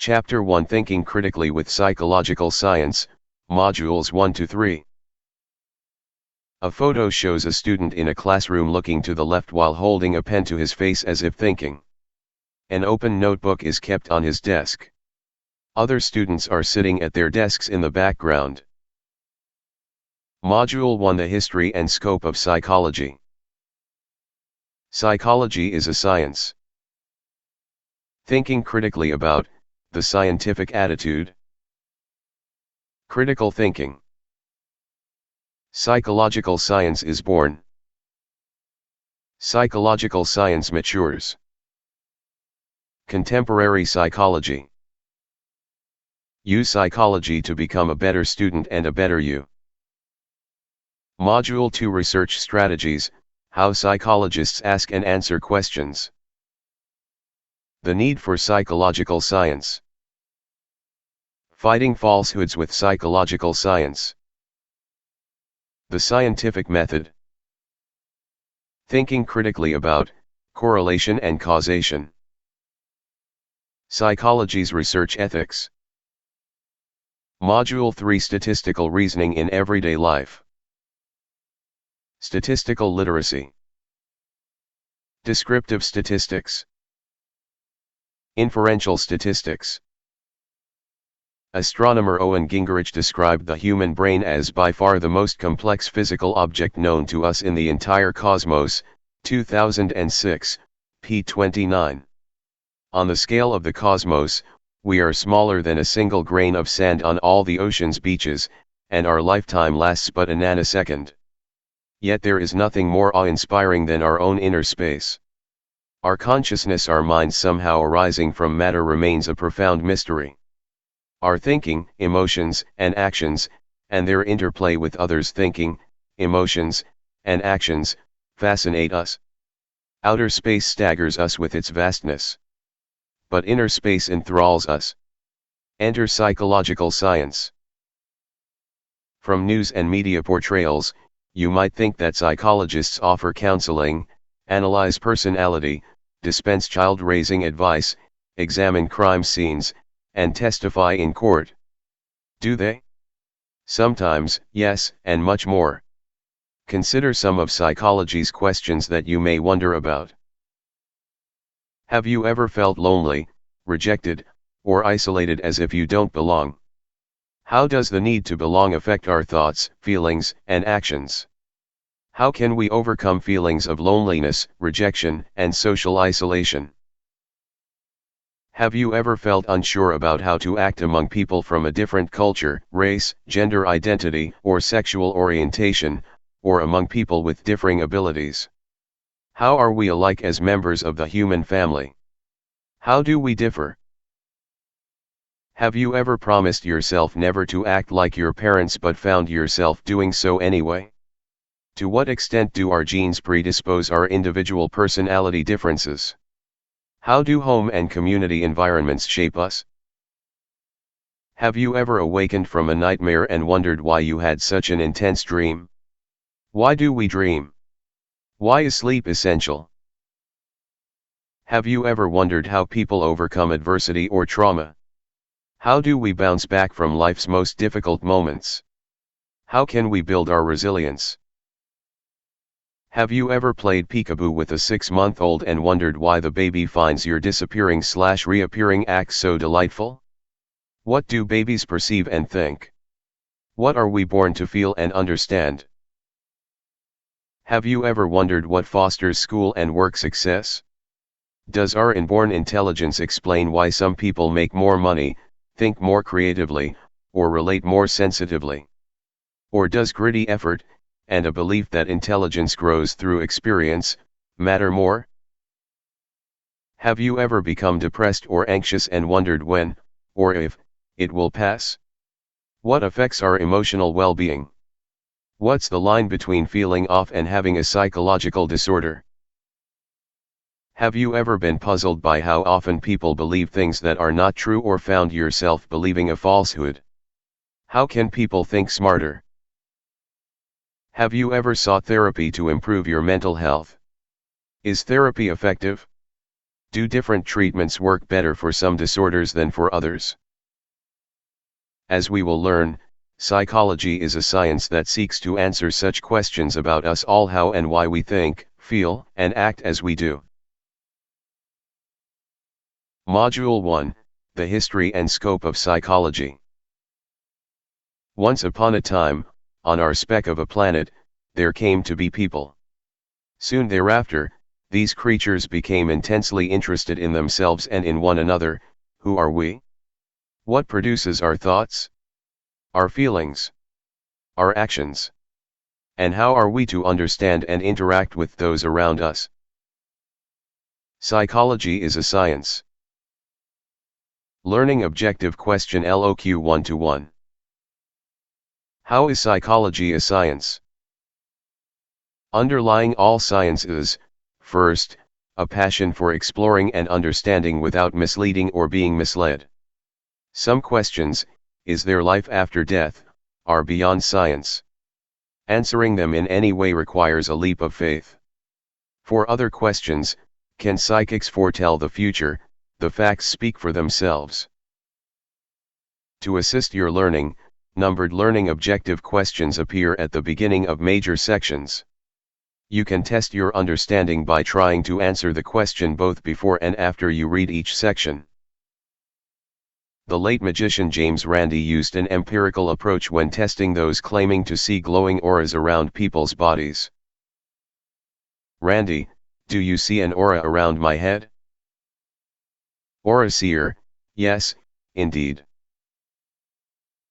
Chapter 1 Thinking Critically with Psychological Science, Modules 1 to 3. A photo shows a student in a classroom looking to the left while holding a pen to his face as if thinking. An open notebook is kept on his desk. Other students are sitting at their desks in the background. Module 1 The History and Scope of Psychology. Psychology is a science. Thinking critically about the scientific attitude. Critical thinking. Psychological science is born. Psychological science matures. Contemporary psychology. Use psychology to become a better student and a better you. Module 2 Research Strategies, How Psychologists Ask and Answer Questions. The need for psychological science. Fighting falsehoods with psychological science. The scientific method. Thinking critically about correlation and causation. Psychology's research ethics. Module 3 Statistical Reasoning in Everyday Life. Statistical literacy. Descriptive statistics. Inferential statistics. Astronomer Owen Gingerich described the human brain as by far the most complex physical object known to us in the entire cosmos, 2006, p. 29. On the scale of the cosmos, we are smaller than a single grain of sand on all the ocean's beaches, and our lifetime lasts but a nanosecond. Yet there is nothing more awe-inspiring than our own inner space. Our consciousness, our minds somehow arising from matter, remains a profound mystery. Our thinking, emotions, and actions, and their interplay with others' thinking, emotions, and actions, fascinate us. Outer space staggers us with its vastness. But inner space enthralls us. Enter psychological science. From news and media portrayals, you might think that psychologists offer counseling, analyze personality, dispense child-raising advice, examine crime scenes, and testify in court. Do they? Sometimes, yes, and much more. Consider some of psychology's questions that you may wonder about. Have you ever felt lonely, rejected, or isolated as if you don't belong? How does the need to belong affect our thoughts, feelings, and actions? How can we overcome feelings of loneliness, rejection, and social isolation? Have you ever felt unsure about how to act among people from a different culture, race, gender identity, or sexual orientation, or among people with differing abilities? How are we alike as members of the human family? How do we differ? Have you ever promised yourself never to act like your parents but found yourself doing so anyway? To what extent do our genes predispose our individual personality differences? How do home and community environments shape us? Have you ever awakened from a nightmare and wondered why you had such an intense dream? Why do we dream? Why is sleep essential? Have you ever wondered how people overcome adversity or trauma? How do we bounce back from life's most difficult moments? How can we build our resilience? Have you ever played peekaboo with a 6-month-old and wondered why the baby finds your disappearing/reappearing act so delightful? What do babies perceive and think? What are we born to feel and understand? Have you ever wondered what fosters school and work success? Does our inborn intelligence explain why some people make more money, think more creatively, or relate more sensitively? Or does gritty effort, and a belief that intelligence grows through experience, matter more? Have you ever become depressed or anxious and wondered when, or if, it will pass? What affects our emotional well-being? What's the line between feeling off and having a psychological disorder? Have you ever been puzzled by how often people believe things that are not true or found yourself believing a falsehood? How can people think smarter? Have you ever sought therapy to improve your mental health? Is therapy effective? Do different treatments work better for some disorders than for others? As we will learn, psychology is a science that seeks to answer such questions about us all: how and why we think, feel, and act as we do. Module 1, The History and Scope of Psychology. Once upon a time, on our speck of a planet, there came to be people. Soon thereafter, these creatures became intensely interested in themselves and in one another. Who are we? What produces our thoughts? Our feelings? Our actions? And how are we to understand and interact with those around us? Psychology is a science. Learning Objective Question LOQ 1-1. How is psychology a science? Underlying all science is, first, a passion for exploring and understanding without misleading or being misled. Some questions, is there life after death, are beyond science. Answering them in any way requires a leap of faith. For other questions, can psychics foretell the future? The facts speak for themselves. To assist your learning, numbered learning objective questions appear at the beginning of major sections. You can test your understanding by trying to answer the question both before and after you read each section. The late magician James Randi used an empirical approach when testing those claiming to see glowing auras around people's bodies. Randi, do you see an aura around my head? Aura seer, yes, indeed.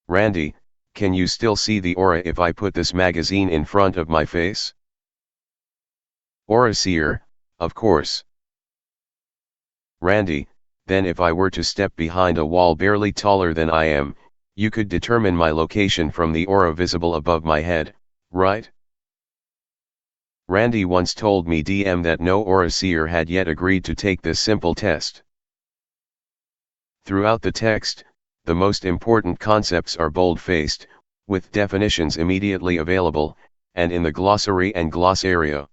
Randi, can you still see the aura if I put this magazine in front of my face? Aura seer, of course. Randi, then if I were to step behind a wall barely taller than I am, you could determine my location from the aura visible above my head, right? Randi once told me that no aura seer had yet agreed to take this simple test. Throughout the text, the most important concepts are bold-faced, with definitions immediately available, and in the glossary and glossario.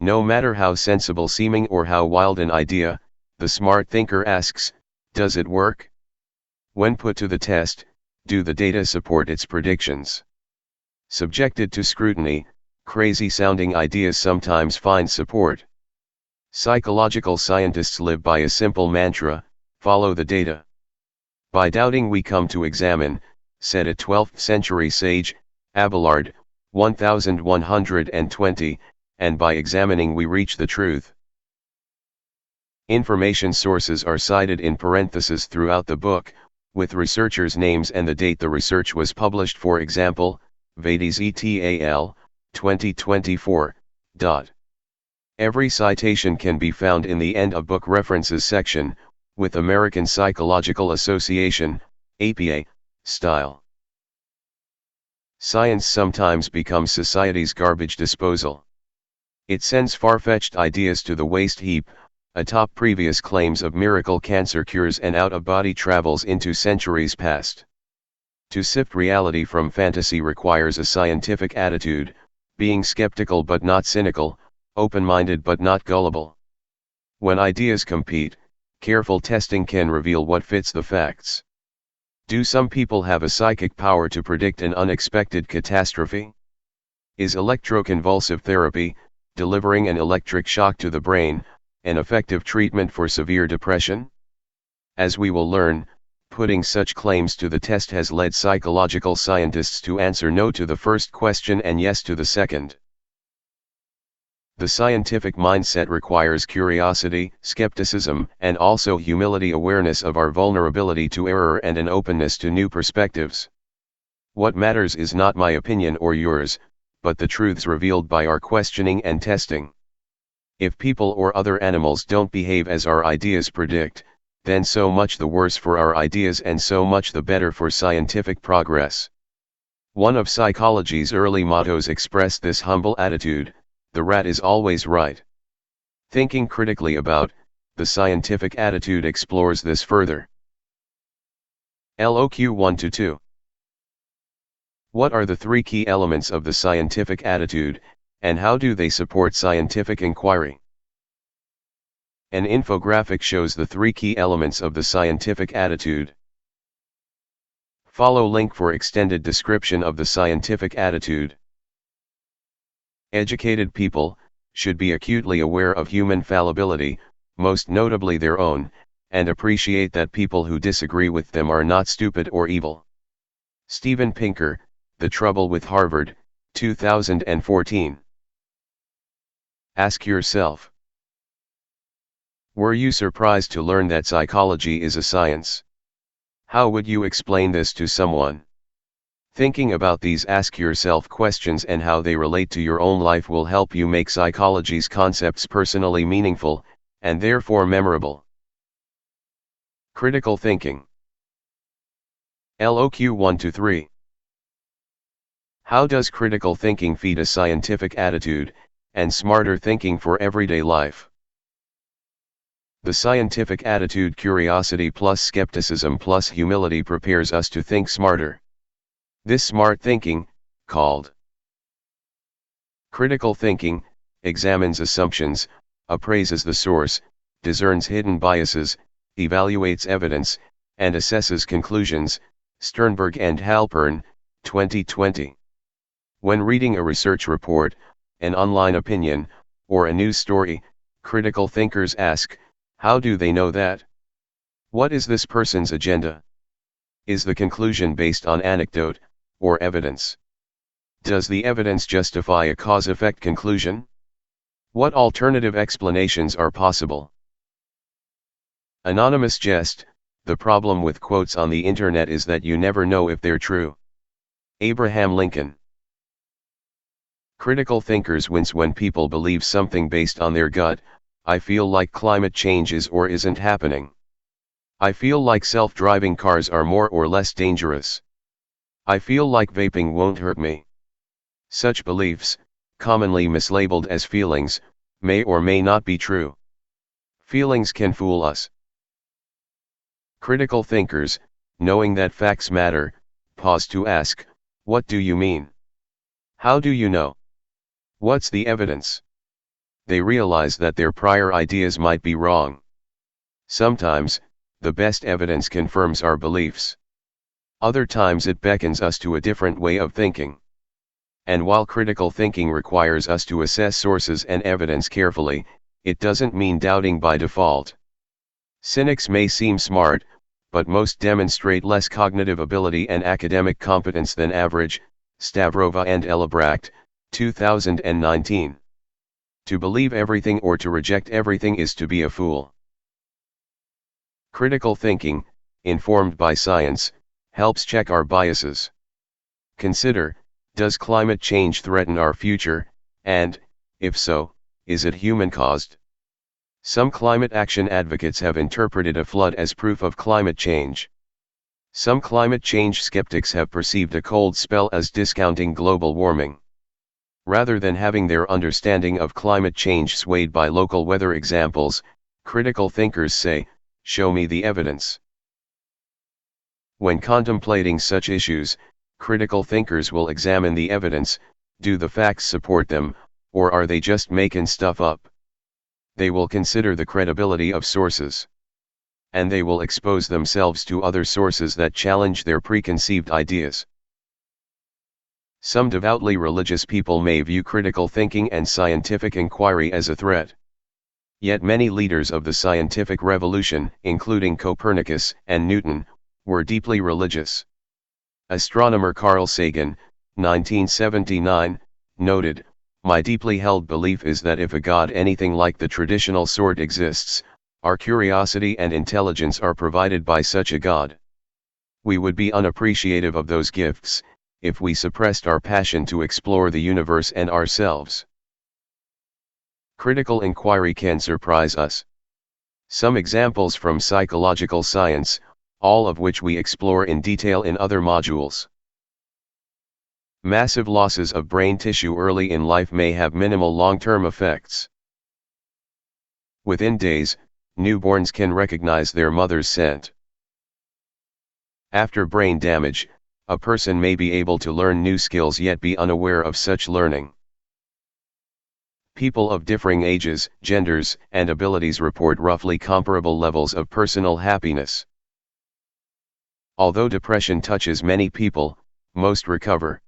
No matter how sensible seeming or how wild an idea, the smart thinker asks, does it work? When put to the test, do the data support its predictions? Subjected to scrutiny, crazy-sounding ideas sometimes find support. Psychological scientists live by a simple mantra: follow the data. By doubting we come to examine, said a 12th century sage, Abelard, 1120, and by examining we reach the truth. Information sources are cited in parentheses throughout the book, with researchers' names and the date the research was published. For example, Vades et al., 2024. Every citation can be found in the end of book references section, with American Psychological Association, APA, style. Science sometimes becomes society's garbage disposal. It sends far-fetched ideas to the waste heap, atop previous claims of miracle cancer cures and out-of-body travels into centuries past. To sift reality from fantasy requires a scientific attitude, being skeptical but not cynical, open-minded but not gullible. When ideas compete, careful testing can reveal what fits the facts. Do some people have a psychic power to predict an unexpected catastrophe? Is electroconvulsive therapy, delivering an electric shock to the brain, an effective treatment for severe depression? As we will learn, putting such claims to the test has led psychological scientists to answer no to the first question and yes to the second. The scientific mindset requires curiosity, skepticism, and also humility, awareness of our vulnerability to error, and an openness to new perspectives. What matters is not my opinion or yours, but the truths revealed by our questioning and testing. If people or other animals don't behave as our ideas predict, then so much the worse for our ideas and so much the better for scientific progress. One of psychology's early mottos expressed this humble attitude: the rat is always right. Thinking critically about, the scientific attitude explores this further. LOQ 1-2. What are the three key elements of the scientific attitude, and how do they support scientific inquiry? An infographic shows the 3 key elements of the scientific attitude. Follow link for extended description of the scientific attitude. Educated people should be acutely aware of human fallibility, most notably their own, and appreciate that people who disagree with them are not stupid or evil. Steven Pinker, The Trouble with Harvard, 2014. Ask yourself: were you surprised to learn that psychology is a science? How would you explain this to someone? Thinking about these ask yourself questions and how they relate to your own life will help you make psychology's concepts personally meaningful, and therefore memorable. Critical thinking. LOQ 1-3. How does critical thinking feed a scientific attitude, and smarter thinking for everyday life? The scientific attitude, curiosity plus skepticism plus humility, prepares us to think smarter. This smart thinking, called critical thinking, examines assumptions, appraises the source, discerns hidden biases, evaluates evidence, and assesses conclusions. Sternberg and Halpern, 2020. When reading a research report, an online opinion, or a news story, critical thinkers ask, how do they know that? What is this person's agenda? Is the conclusion based on anecdote, or evidence? Does the evidence justify a cause-effect conclusion? What alternative explanations are possible? Anonymous jest: the problem with quotes on the internet is that you never know if they're true. Abraham Lincoln. Critical thinkers wince when people believe something based on their gut. I feel like climate change is or isn't happening. I feel like self-driving cars are more or less dangerous. I feel like vaping won't hurt me. Such beliefs, commonly mislabeled as feelings, may or may not be true. Feelings can fool us. Critical thinkers, knowing that facts matter, pause to ask, what do you mean? How do you know? What's the evidence? They realize that their prior ideas might be wrong. Sometimes, the best evidence confirms our beliefs. Other times it beckons us to a different way of thinking. And while critical thinking requires us to assess sources and evidence carefully, it doesn't mean doubting by default. Cynics may seem smart, but most demonstrate less cognitive ability and academic competence than average. Stavrova and Ellebrecht, 2019. To believe everything or to reject everything is to be a fool. Critical thinking, informed by science, helps check our biases. Consider, does climate change threaten our future, and, if so, is it human-caused? Some climate action advocates have interpreted a flood as proof of climate change. Some climate change skeptics have perceived a cold spell as discounting global warming. Rather than having their understanding of climate change swayed by local weather examples, critical thinkers say, show me the evidence. When contemplating such issues, critical thinkers will examine the evidence. Do the facts support them, or are they just making stuff up? They will consider the credibility of sources. And they will expose themselves to other sources that challenge their preconceived ideas. Some devoutly religious people may view critical thinking and scientific inquiry as a threat. Yet many leaders of the scientific revolution, including Copernicus and Newton, were deeply religious. Astronomer Carl Sagan, 1979, noted, "My deeply held belief is that if a god anything like the traditional sort exists, our curiosity and intelligence are provided by such a god. We would be unappreciative of those gifts, if we suppressed our passion to explore the universe and ourselves." Critical inquiry can surprise us. Some examples from psychological science, all of which we explore in detail in other modules. Massive losses of brain tissue early in life may have minimal long-term effects. Within days, newborns can recognize their mother's scent. After brain damage, a person may be able to learn new skills yet be unaware of such learning. People of differing ages, genders, and abilities report roughly comparable levels of personal happiness. Although depression touches many people, most recover.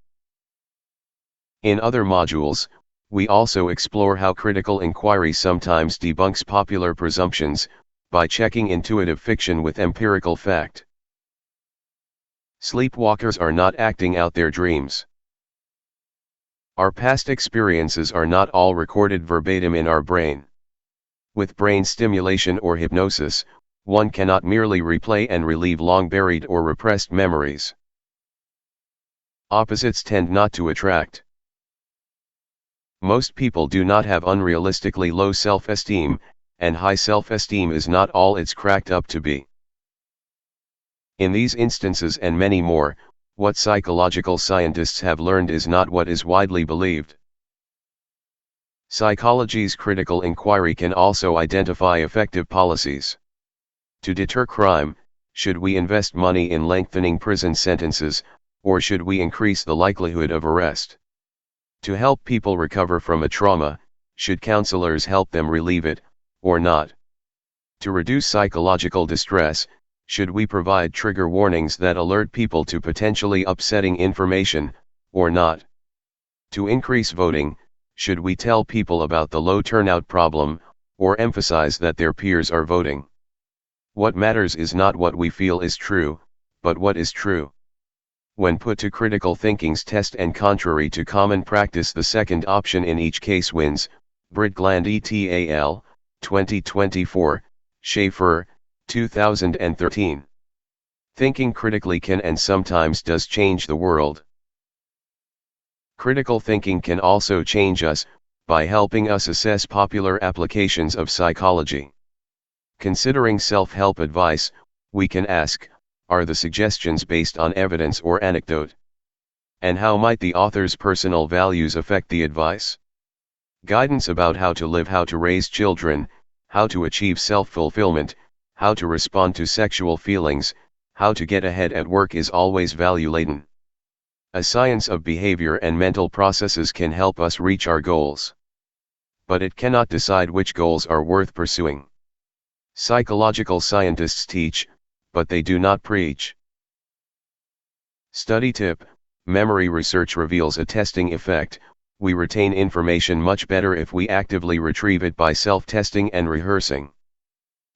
In other modules, we also explore how critical inquiry sometimes debunks popular presumptions, by checking intuitive fiction with empirical fact. Sleepwalkers are not acting out their dreams. Our past experiences are not all recorded verbatim in our brain. With brain stimulation or hypnosis, one cannot merely replay and relieve long-buried or repressed memories. Opposites tend not to attract. Most people do not have unrealistically low self-esteem, and high self-esteem is not all it's cracked up to be. In these instances and many more, what psychological scientists have learned is not what is widely believed. Psychology's critical inquiry can also identify effective policies. To deter crime, should we invest money in lengthening prison sentences, or should we increase the likelihood of arrest? To help people recover from a trauma, should counselors help them relieve it, or not? To reduce psychological distress, should we provide trigger warnings that alert people to potentially upsetting information, or not? To increase voting, should we tell people about the low turnout problem, or emphasize that their peers are voting? What matters is not what we feel is true, but what is true. When put to critical thinking's test and contrary to common practice, the second option in each case wins. Brundtland et al., 2024, Schaefer, 2013. Thinking critically can and sometimes does change the world. Critical thinking can also change us, by helping us assess popular applications of psychology. Considering self-help advice, we can ask, are the suggestions based on evidence or anecdote? And how might the author's personal values affect the advice? Guidance about how to live, how to raise children, how to achieve self-fulfillment, how to respond to sexual feelings, how to get ahead at work is always value-laden. A science of behavior and mental processes can help us reach our goals. But it cannot decide which goals are worth pursuing. Psychological scientists teach, but they do not preach. Study tip: memory research reveals a testing effect. We retain information much better if we actively retrieve it by self-testing and rehearsing.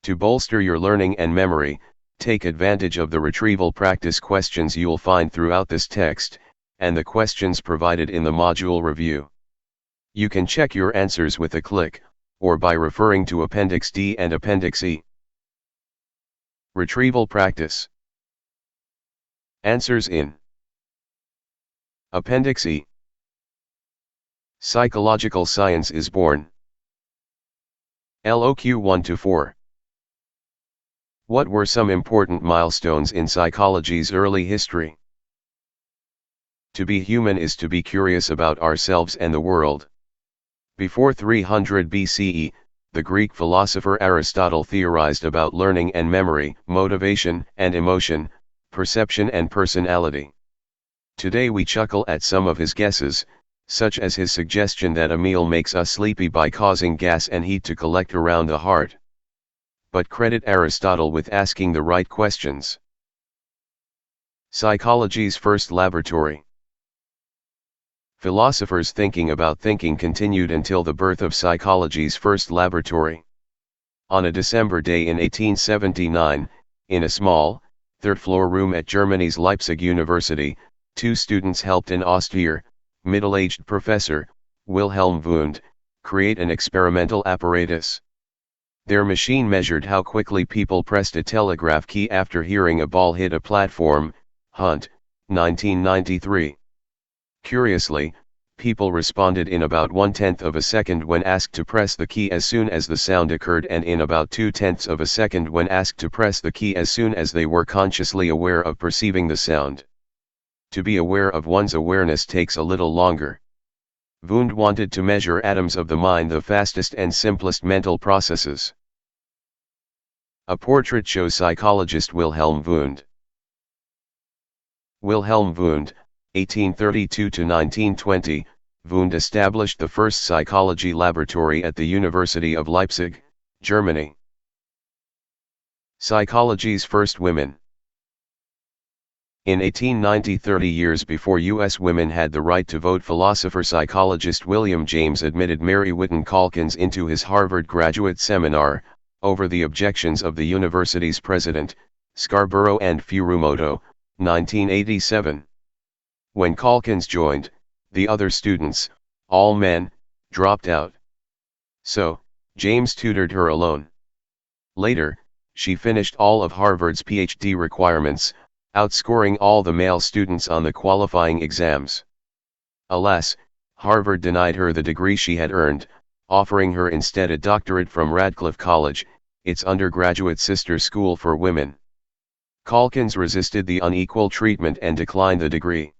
To bolster your learning and memory, take advantage of the retrieval practice questions you'll find throughout this text, and the questions provided in the module review. You can check your answers with a click, or by referring to Appendix D and Appendix E. Retrieval practice. Answers in Appendix E. Psychological science is born. LOQ 1-4. What were some important milestones in psychology's early history? To be human is to be curious about ourselves and the world. Before 300 BCE, the Greek philosopher Aristotle theorized about learning and memory, motivation and emotion, perception and personality. Today we chuckle at some of his guesses, such as his suggestion that a meal makes us sleepy by causing gas and heat to collect around the heart. But credit Aristotle with asking the right questions. Psychology's first laboratory. Philosophers' thinking about thinking continued until the birth of psychology's first laboratory. On a December day in 1879, in a small, third-floor room at Germany's Leipzig University, two students helped an austere, middle-aged professor, Wilhelm Wundt, create an experimental apparatus. Their machine measured how quickly people pressed a telegraph key after hearing a ball hit a platform. Hunt, 1993. Curiously, people responded in about 1/10 of a second when asked to press the key as soon as the sound occurred, and in about 2/10 of a second when asked to press the key as soon as they were consciously aware of perceiving the sound. To be aware of one's awareness takes a little longer. Wundt wanted to measure atoms of the mind, the fastest and simplest mental processes. A portrait shows psychologist Wilhelm Wundt. Wilhelm Wundt, 1832 to 1920, Wundt established the first psychology laboratory at the University of Leipzig, Germany. Psychology's first women. In 1890, 30 years before U.S. women had the right to vote, philosopher-psychologist William James admitted Mary Whiton Calkins into his Harvard graduate seminar, over the objections of the university's president, Scarborough and Furumoto, 1987. When Calkins joined, the other students, all men, dropped out. So, James tutored her alone. Later, she finished all of Harvard's PhD requirements, outscoring all the male students on the qualifying exams. Alas, Harvard denied her the degree she had earned, offering her instead a doctorate from Radcliffe College, its undergraduate sister school for women. Calkins resisted the unequal treatment and declined the degree.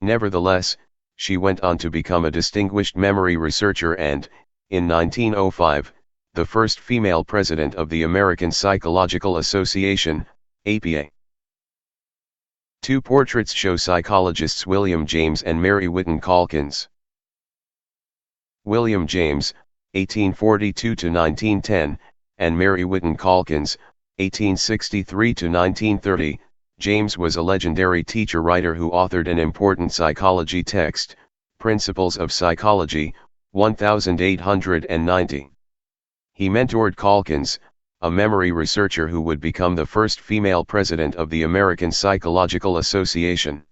Nevertheless, she went on to become a distinguished memory researcher and, in 1905, the first female president of the American Psychological Association, APA. Two portraits show psychologists William James and Mary Whiton Calkins. William James, 1842–1910, and Mary Whiton Calkins, 1863–1930, James was a legendary teacher-writer who authored an important psychology text, Principles of Psychology, 1890. He mentored Calkins, a memory researcher who would become the first female president of the American Psychological Association.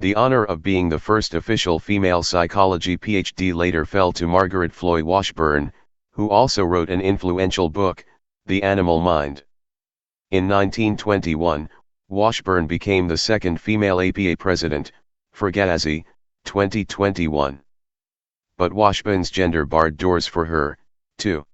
The honor of being the first official female psychology PhD later fell to Margaret Floy Washburn, who also wrote an influential book, The Animal Mind. In 1921, Washburn became the second female APA president, Fugazi, 2021. But Washburn's gender barred doors for her, too.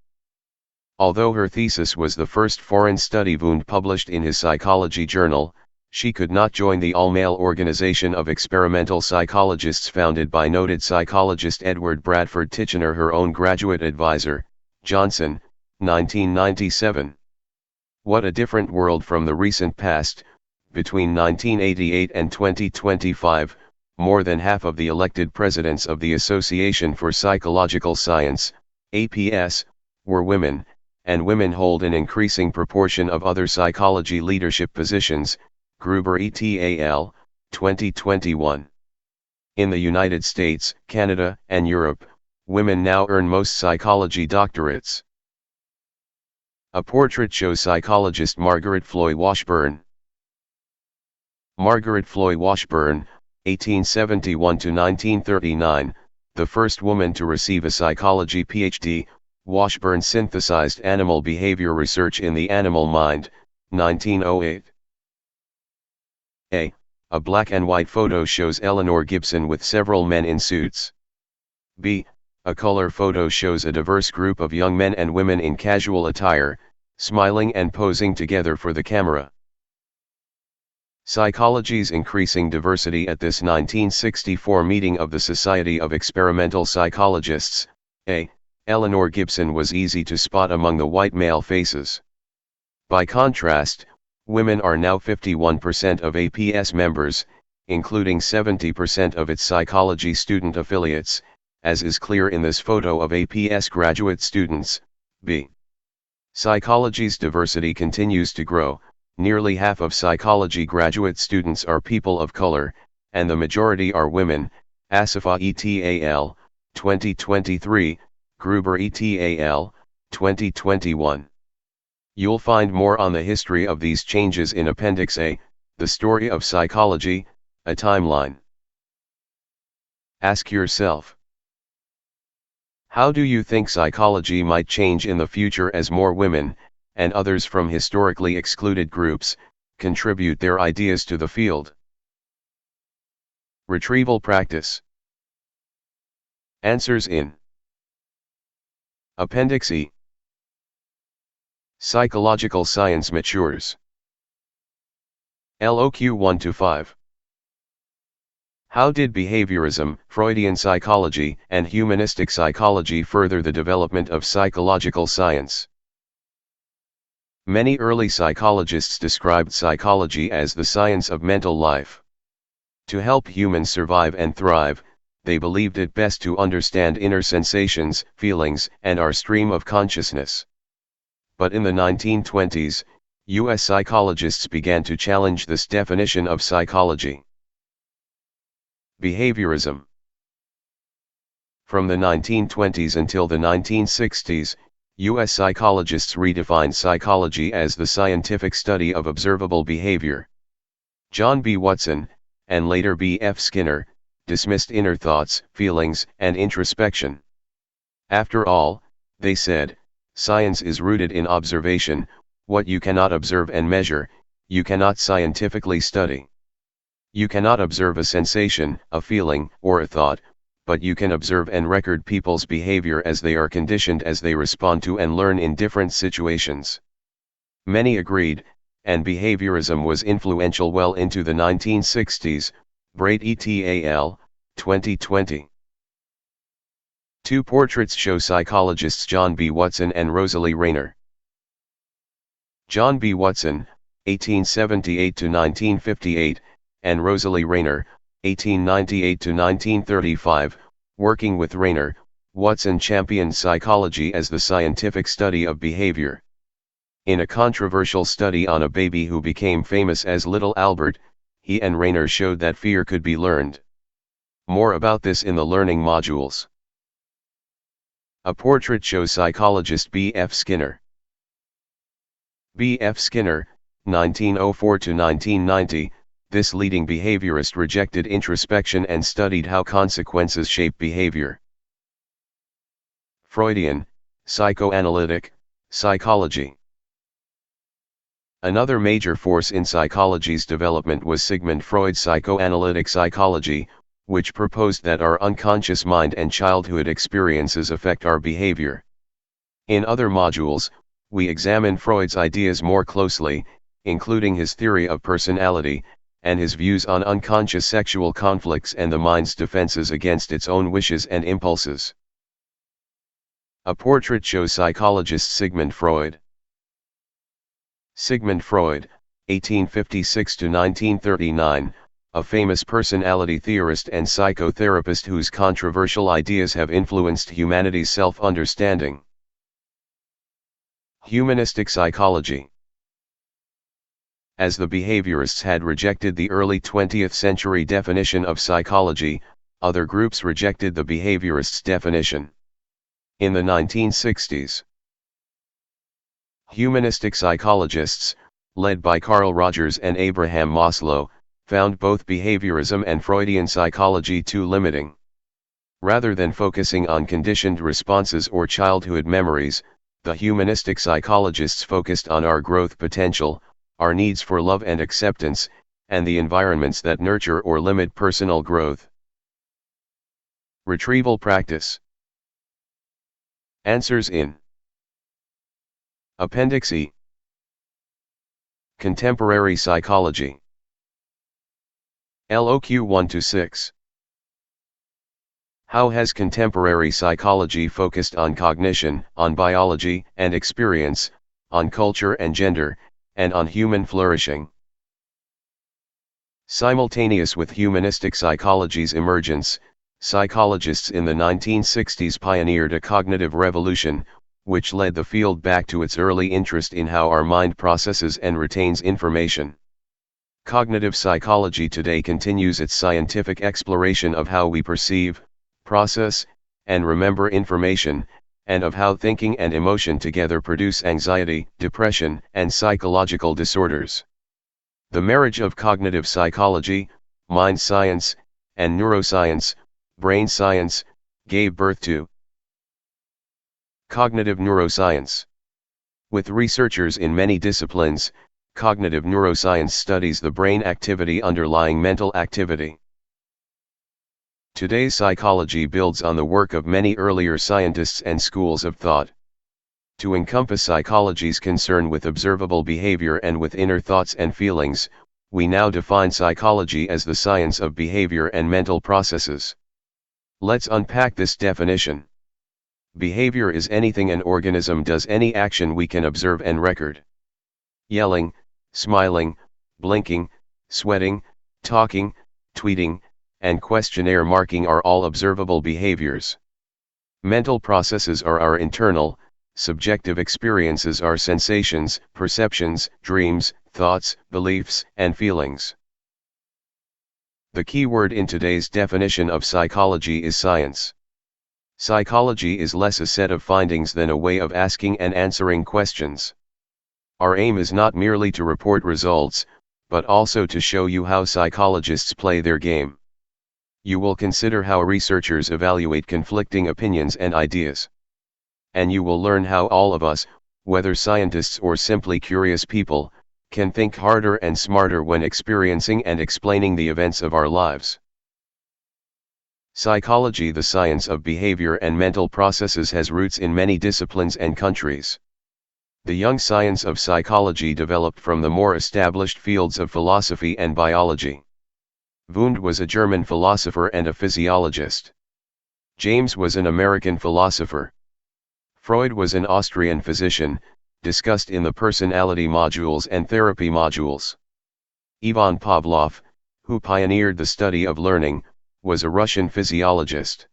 Although her thesis was the first foreign study Wundt published in his psychology journal, she could not join the all-male organization of experimental psychologists founded by noted psychologist Edward Bradford Titchener, her own graduate advisor, Johnson, 1997. What a different world from the recent past. Between 1988 and 2025, more than half of the elected presidents of the Association for Psychological Science, APS, were women, and women hold an increasing proportion of other psychology leadership positions, Gruber et al., 2021. In the United States, Canada, and Europe, women now earn most psychology doctorates. A portrait shows psychologist Margaret Floy Washburn. Margaret Floy Washburn, 1871–1939, the first woman to receive a psychology PhD, Washburn synthesized animal behavior research in The Animal Mind, 1908. A black and white photo shows Eleanor Gibson with several men in suits. B. A color photo shows a diverse group of young men and women in casual attire, smiling and posing together for the camera. Psychology's increasing diversity. At this 1964 meeting of the Society of Experimental Psychologists, A. Eleanor Gibson was easy to spot among the white male faces. By contrast, women are now 51% of APS members, including 70% of its psychology student affiliates, as is clear in this photo of APS graduate students. B. Psychology's diversity continues to grow. Nearly half of psychology graduate students are people of color, and the majority are women. Asifa et al., 2023, Gruber et al., 2021. You'll find more on the history of these changes in Appendix A, The Story of Psychology, a Timeline. Ask yourself, how do you think psychology might change in the future as more women, and others from historically excluded groups, contribute their ideas to the field? Retrieval practice. Answers in Appendix E. Psychological science matures. LOQ 1–5. How did behaviorism, Freudian psychology, and humanistic psychology further the development of psychological science? Many early psychologists described psychology as the science of mental life. To help humans survive and thrive, they believed it best to understand inner sensations, feelings, and our stream of consciousness. But in the 1920s, US psychologists began to challenge this definition of psychology. Behaviorism. From the 1920s until the 1960s, US psychologists redefined psychology as the scientific study of observable behavior. John B. Watson, and later B. F. Skinner, dismissed inner thoughts, feelings, and introspection. After all, they said, science is rooted in observation. What you cannot observe and measure, you cannot scientifically study. You cannot observe a sensation, a feeling, or a thought, but you can observe and record people's behavior as they are conditioned, as they respond to and learn in different situations. Many agreed, and behaviorism was influential well into the 1960s. Braid et al., 2020. Two portraits show psychologists John B. Watson and Rosalie Rayner. John B. Watson, 1878 to 1958, and Rosalie Rayner, 1898 to 1935, working with Rayner, Watson championed psychology as the scientific study of behavior. In a controversial study on a baby who became famous as Little Albert, he and Rayner showed that fear could be learned. More about this in the learning modules. A portrait shows psychologist B. F. Skinner. B. F. Skinner, 1904 to 1990, this leading behaviorist rejected introspection and studied how consequences shape behavior. Freudian, psychoanalytic, psychology. Another major force in psychology's development was Sigmund Freud's psychoanalytic psychology, which proposed that our unconscious mind and childhood experiences affect our behavior. In other modules, we examine Freud's ideas more closely, including his theory of personality, and his views on unconscious sexual conflicts and the mind's defenses against its own wishes and impulses. A portrait shows psychologist Sigmund Freud. Sigmund Freud, 1856 to 1939, a famous personality theorist and psychotherapist whose controversial ideas have influenced humanity's self-understanding. Humanistic psychology. As the behaviorists had rejected the early 20th century definition of psychology, other groups rejected the behaviorists' definition. In the 1960s, humanistic psychologists, led by Carl Rogers and Abraham Maslow, found both behaviorism and Freudian psychology too limiting. Rather than focusing on conditioned responses or childhood memories, the humanistic psychologists focused on our growth potential, our needs for love and acceptance, and the environments that nurture or limit personal growth. Retrieval practice. Answers in Appendix E. Contemporary psychology. LOQ 1-6. How has contemporary psychology focused on cognition, on biology and experience, on culture and gender, and on human flourishing? Simultaneous with humanistic psychology's emergence, psychologists in the 1960s pioneered a cognitive revolution, which led the field back to its early interest in how our mind processes and retains information. Cognitive psychology today continues its scientific exploration of how we perceive, process, and remember information, and of how thinking and emotion together produce anxiety, depression, and psychological disorders. The marriage of cognitive psychology, mind science, and neuroscience, brain science, gave birth to cognitive neuroscience. With researchers in many disciplines, cognitive neuroscience studies the brain activity underlying mental activity. Today's psychology builds on the work of many earlier scientists and schools of thought. To encompass psychology's concern with observable behavior and with inner thoughts and feelings, we now define psychology as the science of behavior and mental processes. Let's unpack this definition. Behavior is anything an organism does, any action we can observe and record. Yelling, smiling, blinking, sweating, talking, tweeting, and questionnaire marking are all observable behaviors. Mental processes are our internal, subjective experiences are sensations, perceptions, dreams, thoughts, beliefs, and feelings. The key word in today's definition of psychology is science. Psychology is less a set of findings than a way of asking and answering questions. Our aim is not merely to report results, but also to show you how psychologists play their game. You will consider how researchers evaluate conflicting opinions and ideas. And you will learn how all of us, whether scientists or simply curious people, can think harder and smarter when experiencing and explaining the events of our lives. Psychology, the science of behavior and mental processes, has roots in many disciplines and countries. The young science of psychology developed from the more established fields of philosophy and biology. Wundt was a German philosopher and a physiologist. James was an American philosopher. Freud was an Austrian physician, discussed in the personality modules and therapy modules. Ivan Pavlov, who pioneered the study of learning, was a Russian physiologist.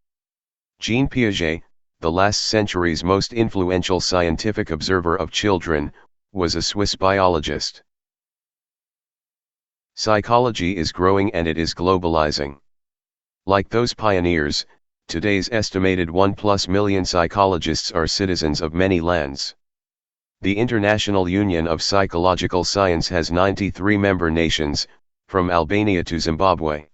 Jean Piaget, the last century's most influential scientific observer of children, was a Swiss biologist. Psychology is growing and it is globalizing. Like those pioneers, today's estimated 1+ million psychologists are citizens of many lands. The International Union of Psychological Science has 93 member nations, from Albania to Zimbabwe.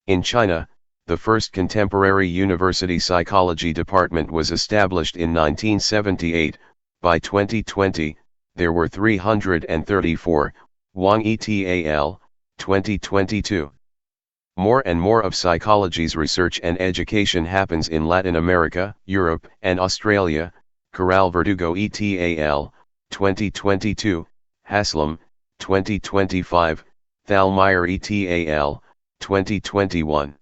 In China, the first contemporary university psychology department was established in 1978. By 2020, there were 334, Wang et al., 2022. More and more of psychology's research and education happens in Latin America, Europe, and Australia. Corral Verdugo et al., 2022, Haslam, 2025, Thalmeyer et al., 2021.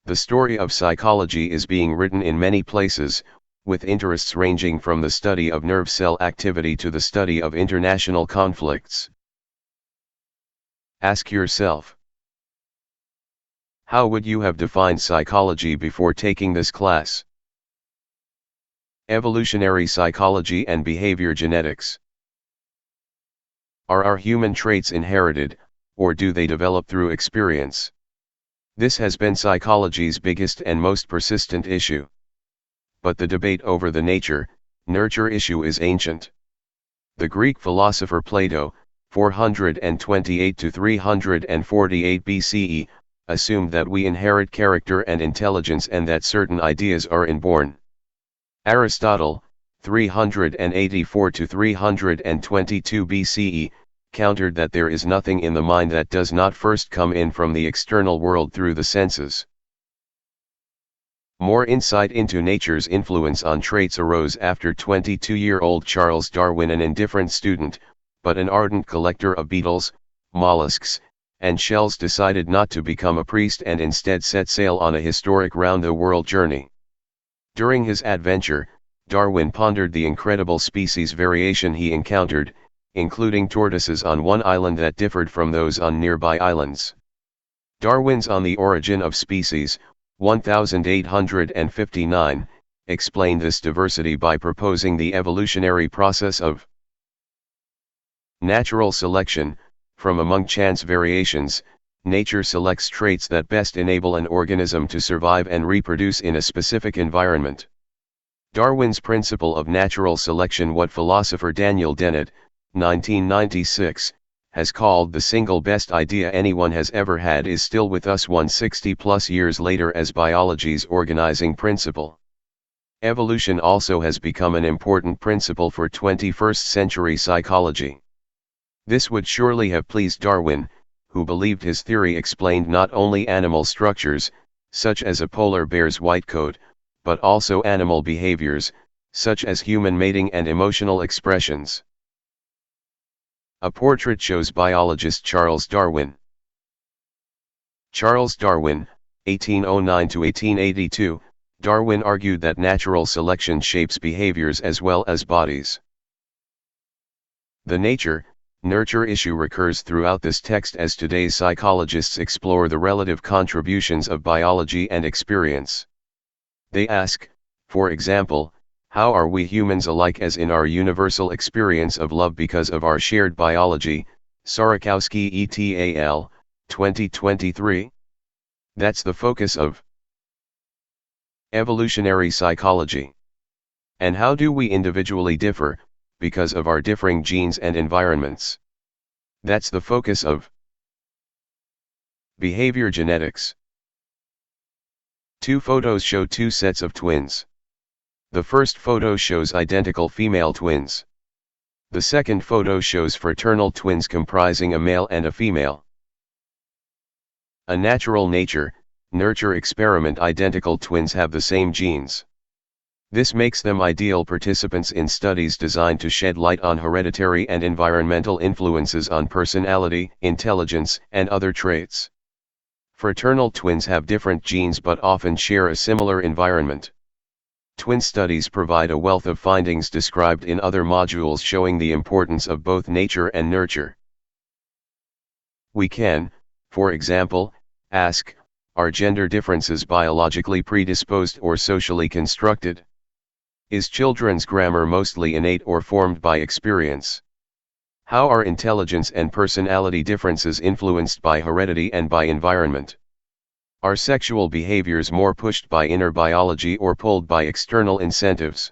The story of psychology is being written in many places, with interests ranging from the study of nerve cell activity to the study of international conflicts. Ask yourself, how would you have defined psychology before taking this class? Evolutionary psychology and behavior genetics. Are our human traits inherited, or do they develop through experience? This has been psychology's biggest and most persistent issue. But the debate over the nature-nurture issue is ancient. The Greek philosopher Plato, 428 to 348 BCE, assumed that we inherit character and intelligence and that certain ideas are inborn. Aristotle, 384 to 322 BCE, countered that there is nothing in the mind that does not first come in from the external world through the senses. More insight into nature's influence on traits arose after 22-year-old Charles Darwin, an indifferent student, but an ardent collector of beetles, mollusks, and shells, decided not to become a priest and instead set sail on a historic round-the-world journey. During his adventure, Darwin pondered the incredible species variation he encountered, including tortoises on one island that differed from those on nearby islands. Darwin's On the Origin of Species, 1859, explained this diversity by proposing the evolutionary process of natural selection. From among chance variations, nature selects traits that best enable an organism to survive and reproduce in a specific environment. Darwin's principle of natural selection, what philosopher Daniel Dennett, 1996, has called the single best idea anyone has ever had, is still with us 160+ years later as biology's organizing principle. Evolution also has become an important principle for 21st century psychology. This would surely have pleased Darwin, who believed his theory explained not only animal structures, such as a polar bear's white coat, but also animal behaviors, such as human mating and emotional expressions. A portrait shows biologist Charles Darwin. Charles Darwin, 1809 to 1882, Darwin argued that natural selection shapes behaviors as well as bodies. The Nurture issue recurs throughout this text as today's psychologists explore the relative contributions of biology and experience. They ask, for example, how are we humans alike as in our universal experience of love because of our shared biology? Sarakowski et al., 2023. That's the focus of evolutionary psychology. And how do we individually differ, because of our differing genes and environments? That's the focus of behavior genetics. Two photos show two sets of twins. The first photo shows identical female twins. The second photo shows fraternal twins comprising a male and a female. A natural nurture experiment. Identical twins have the same genes. This makes them ideal participants in studies designed to shed light on hereditary and environmental influences on personality, intelligence, and other traits. Fraternal twins have different genes but often share a similar environment. Twin studies provide a wealth of findings described in other modules showing the importance of both nature and nurture. We can, for example, ask, are gender differences biologically predisposed or socially constructed? Is children's grammar mostly innate or formed by experience? How are intelligence and personality differences influenced by heredity and by environment? Are sexual behaviors more pushed by inner biology or pulled by external incentives?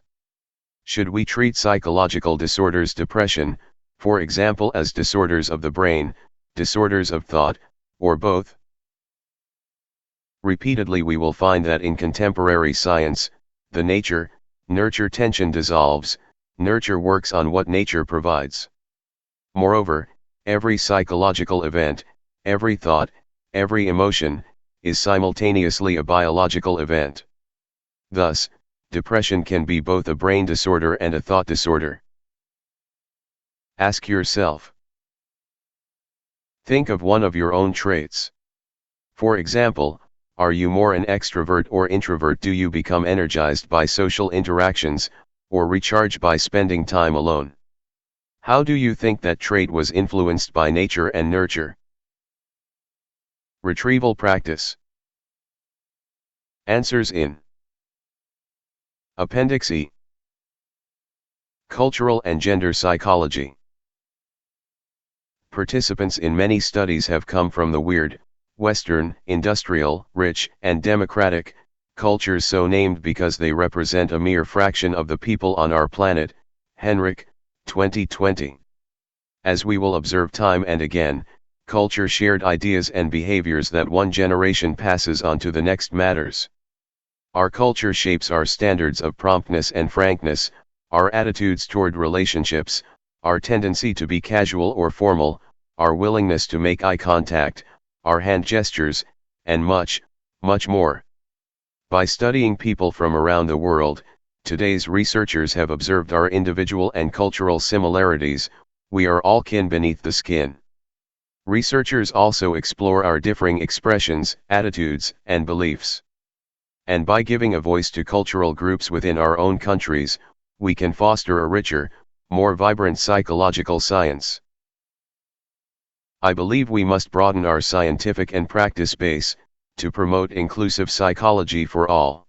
Should we treat psychological disorders, depression, for example, as disorders of the brain, disorders of thought, or both? Repeatedly we will find that in contemporary science, the nature-nurture tension dissolves. Nurture works on what nature provides. Moreover, every psychological event, every thought, every emotion, is simultaneously a biological event. Thus, depression can be both a brain disorder and a thought disorder. Ask yourself. Think of one of your own traits. For example, are you more an extrovert or introvert? Do you become energized by social interactions, or recharge by spending time alone? How do you think that trait was influenced by nature and nurture? Retrieval practice. Answers in Appendix E. Cultural and gender psychology. Participants in many studies have come from the weird, Western, industrial, rich, and democratic cultures, so named because they represent a mere fraction of the people on our planet. Henrik, 2020. As we will observe time and again, culture shared ideas and behaviors that one generation passes on to the next matters. Our culture shapes our standards of promptness and frankness, our attitudes toward relationships, our tendency to be casual or formal, our willingness to make eye contact, our hand gestures, and much, much more. By studying people from around the world, today's researchers have observed our individual and cultural similarities. We are all kin beneath the skin. Researchers also explore our differing expressions, attitudes, and beliefs. And by giving a voice to cultural groups within our own countries, we can foster a richer, more vibrant psychological science. I believe we must broaden our scientific and practice base, to promote inclusive psychology for all.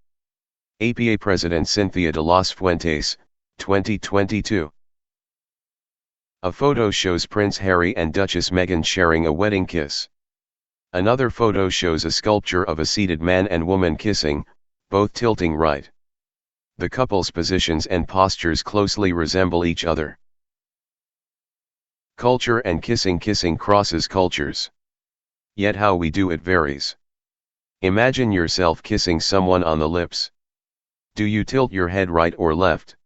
APA President Cynthia de los Fuentes, 2022. A photo shows Prince Harry and Duchess Meghan sharing a wedding kiss. Another photo shows a sculpture of a seated man and woman kissing, both tilting right. The couple's positions and postures closely resemble each other. Culture and kissing. Kissing crosses cultures. Yet how we do it varies. Imagine yourself kissing someone on the lips. Do you tilt your head right or left?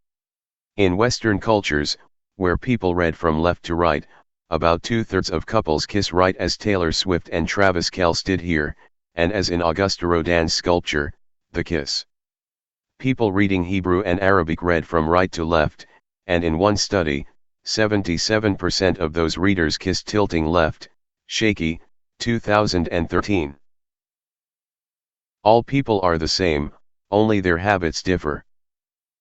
In Western cultures, where people read from left to right, about 2/3 of couples kiss right, as Taylor Swift and Travis Kelce did here, and as in Auguste Rodin's sculpture, The Kiss. People reading Hebrew and Arabic read from right to left, and in one study, 77% of those readers kissed tilting left. Shaky, 2013. All people are the same, only their habits differ.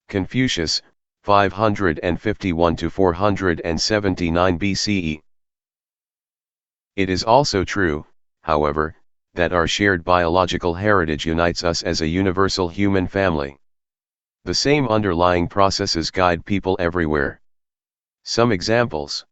Confucius, 551 to 479 BCE. It is also true, however, that our shared biological heritage unites us as a universal human family. The same underlying processes guide people everywhere. Some examples.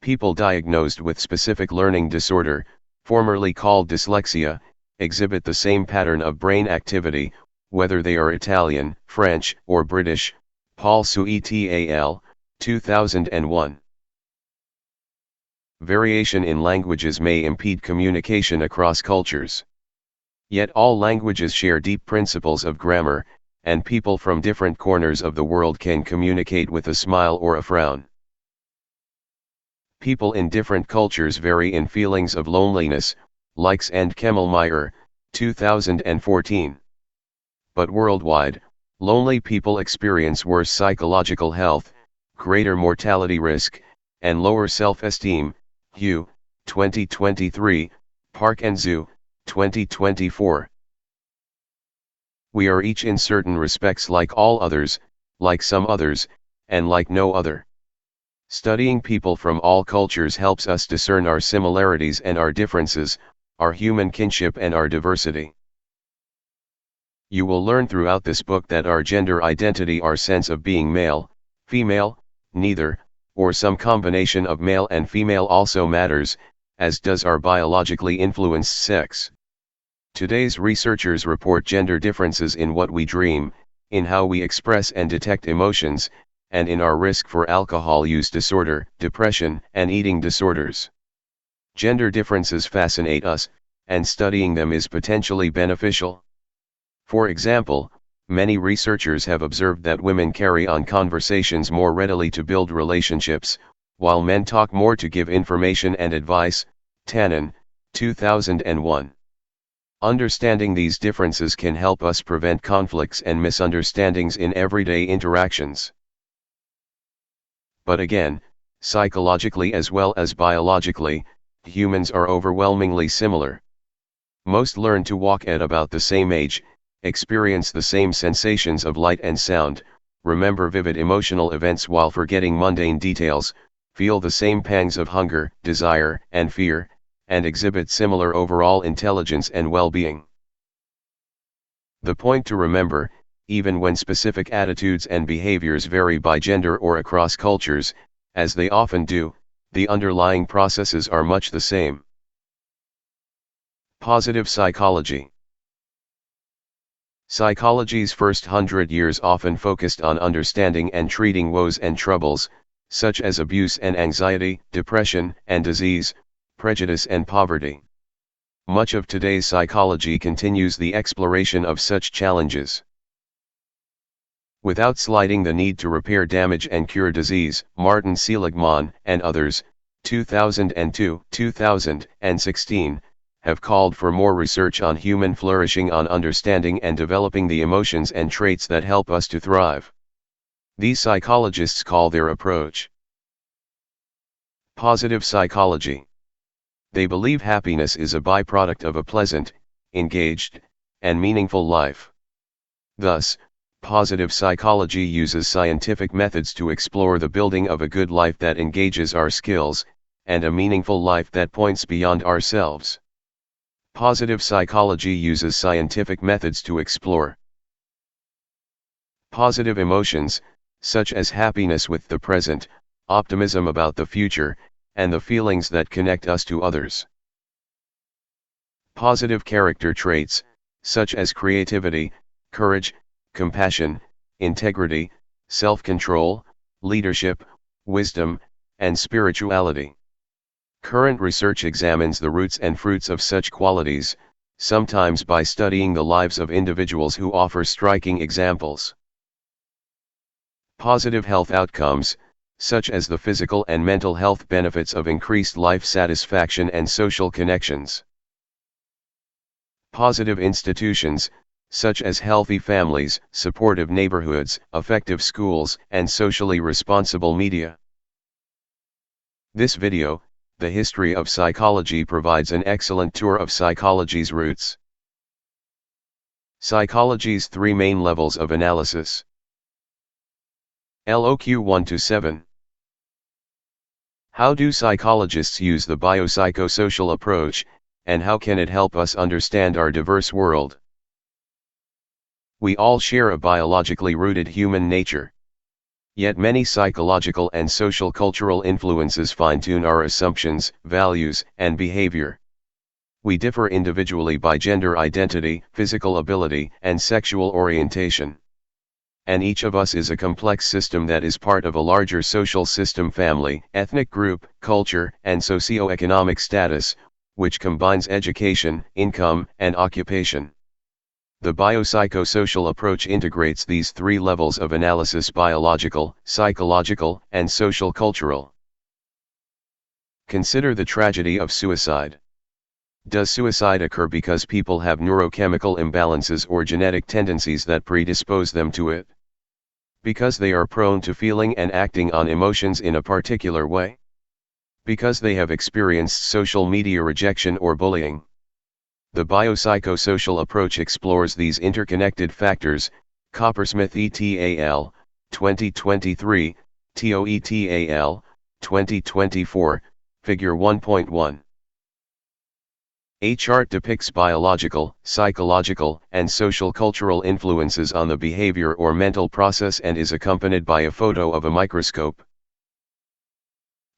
People diagnosed with specific learning disorder, formerly called dyslexia, exhibit the same pattern of brain activity, whether they are Italian, French, or British. Paul Suet al. 2001. Variation in languages may impede communication across cultures. Yet all languages share deep principles of grammar, and people from different corners of the world can communicate with a smile or a frown. People in different cultures vary in feelings of loneliness, Likes and Kemmelmeyer, 2014. But worldwide, lonely people experience worse psychological health, greater mortality risk, and lower self-esteem. Hu, 2023, Park and Zhu, 2024. We are each in certain respects like all others, like some others, and like no other. Studying people from all cultures helps us discern our similarities and our differences, our human kinship and our diversity. You will learn throughout this book that our gender identity, our sense of being male, female, neither, or some combination of male and female also matters, as does our biologically influenced sex. Today's researchers report gender differences in what we dream, in how we express and detect emotions, and in our risk for alcohol use disorder, depression, and eating disorders. Gender differences fascinate us, and studying them is potentially beneficial. For example, many researchers have observed that women carry on conversations more readily to build relationships, while men talk more to give information and advice. Tannen, 2001. Understanding these differences can help us prevent conflicts and misunderstandings in everyday interactions. But again, psychologically as well as biologically, humans are overwhelmingly similar. Most learn to walk at about the same age, experience the same sensations of light and sound, remember vivid emotional events while forgetting mundane details, feel the same pangs of hunger, desire, and fear, and exhibit similar overall intelligence and well-being. The point to remember, even when specific attitudes and behaviors vary by gender or across cultures, as they often do, the underlying processes are much the same. Positive psychology. Psychology's first 100 years often focused on understanding and treating woes and troubles, such as abuse and anxiety, depression and disease, prejudice and poverty. Much of today's psychology continues the exploration of such challenges. Without slighting the need to repair damage and cure disease, Martin Seligman and others, 2002-2016, have called for more research on human flourishing, on understanding and developing the emotions and traits that help us to thrive. These psychologists call their approach positive psychology. They believe happiness is a byproduct of a pleasant, engaged, and meaningful life. Thus, positive psychology uses scientific methods to explore the building of a good life that engages our skills, and a meaningful life that points beyond ourselves. Positive psychology uses scientific methods to explore positive emotions, such as happiness with the present, optimism about the future, and the feelings that connect us to others. Positive character traits, such as creativity, courage, compassion, integrity, self-control, leadership, wisdom, and spirituality. Current research examines the roots and fruits of such qualities, sometimes by studying the lives of individuals who offer striking examples. Positive health outcomes, such as the physical and mental health benefits of increased life satisfaction and social connections. Positive institutions, such as healthy families, supportive neighborhoods, effective schools, and socially responsible media. This video, The History of Psychology, provides an excellent tour of psychology's roots. Psychology's three main levels of analysis. LOQ 1-7. How do psychologists use the biopsychosocial approach, and how can it help us understand our diverse world? We all share a biologically rooted human nature. Yet many psychological and social cultural influences fine-tune our assumptions, values, and behavior. We differ individually by gender identity, physical ability, and sexual orientation. And each of us is a complex system that is part of a larger social system: family, ethnic group, culture, and socioeconomic status, which combines education, income, and occupation. The biopsychosocial approach integrates these three levels of analysis: biological, psychological, and social-cultural. Consider the tragedy of suicide. Does suicide occur because people have neurochemical imbalances or genetic tendencies that predispose them to it? Because they are prone to feeling and acting on emotions in a particular way? Because they have experienced social media rejection or bullying? The biopsychosocial approach explores these interconnected factors. Coppersmith et al., 2023, Teo et al., 2024, Figure 1.1. A chart depicts biological, psychological, and social-cultural influences on the behavior or mental process and is accompanied by a photo of a microscope.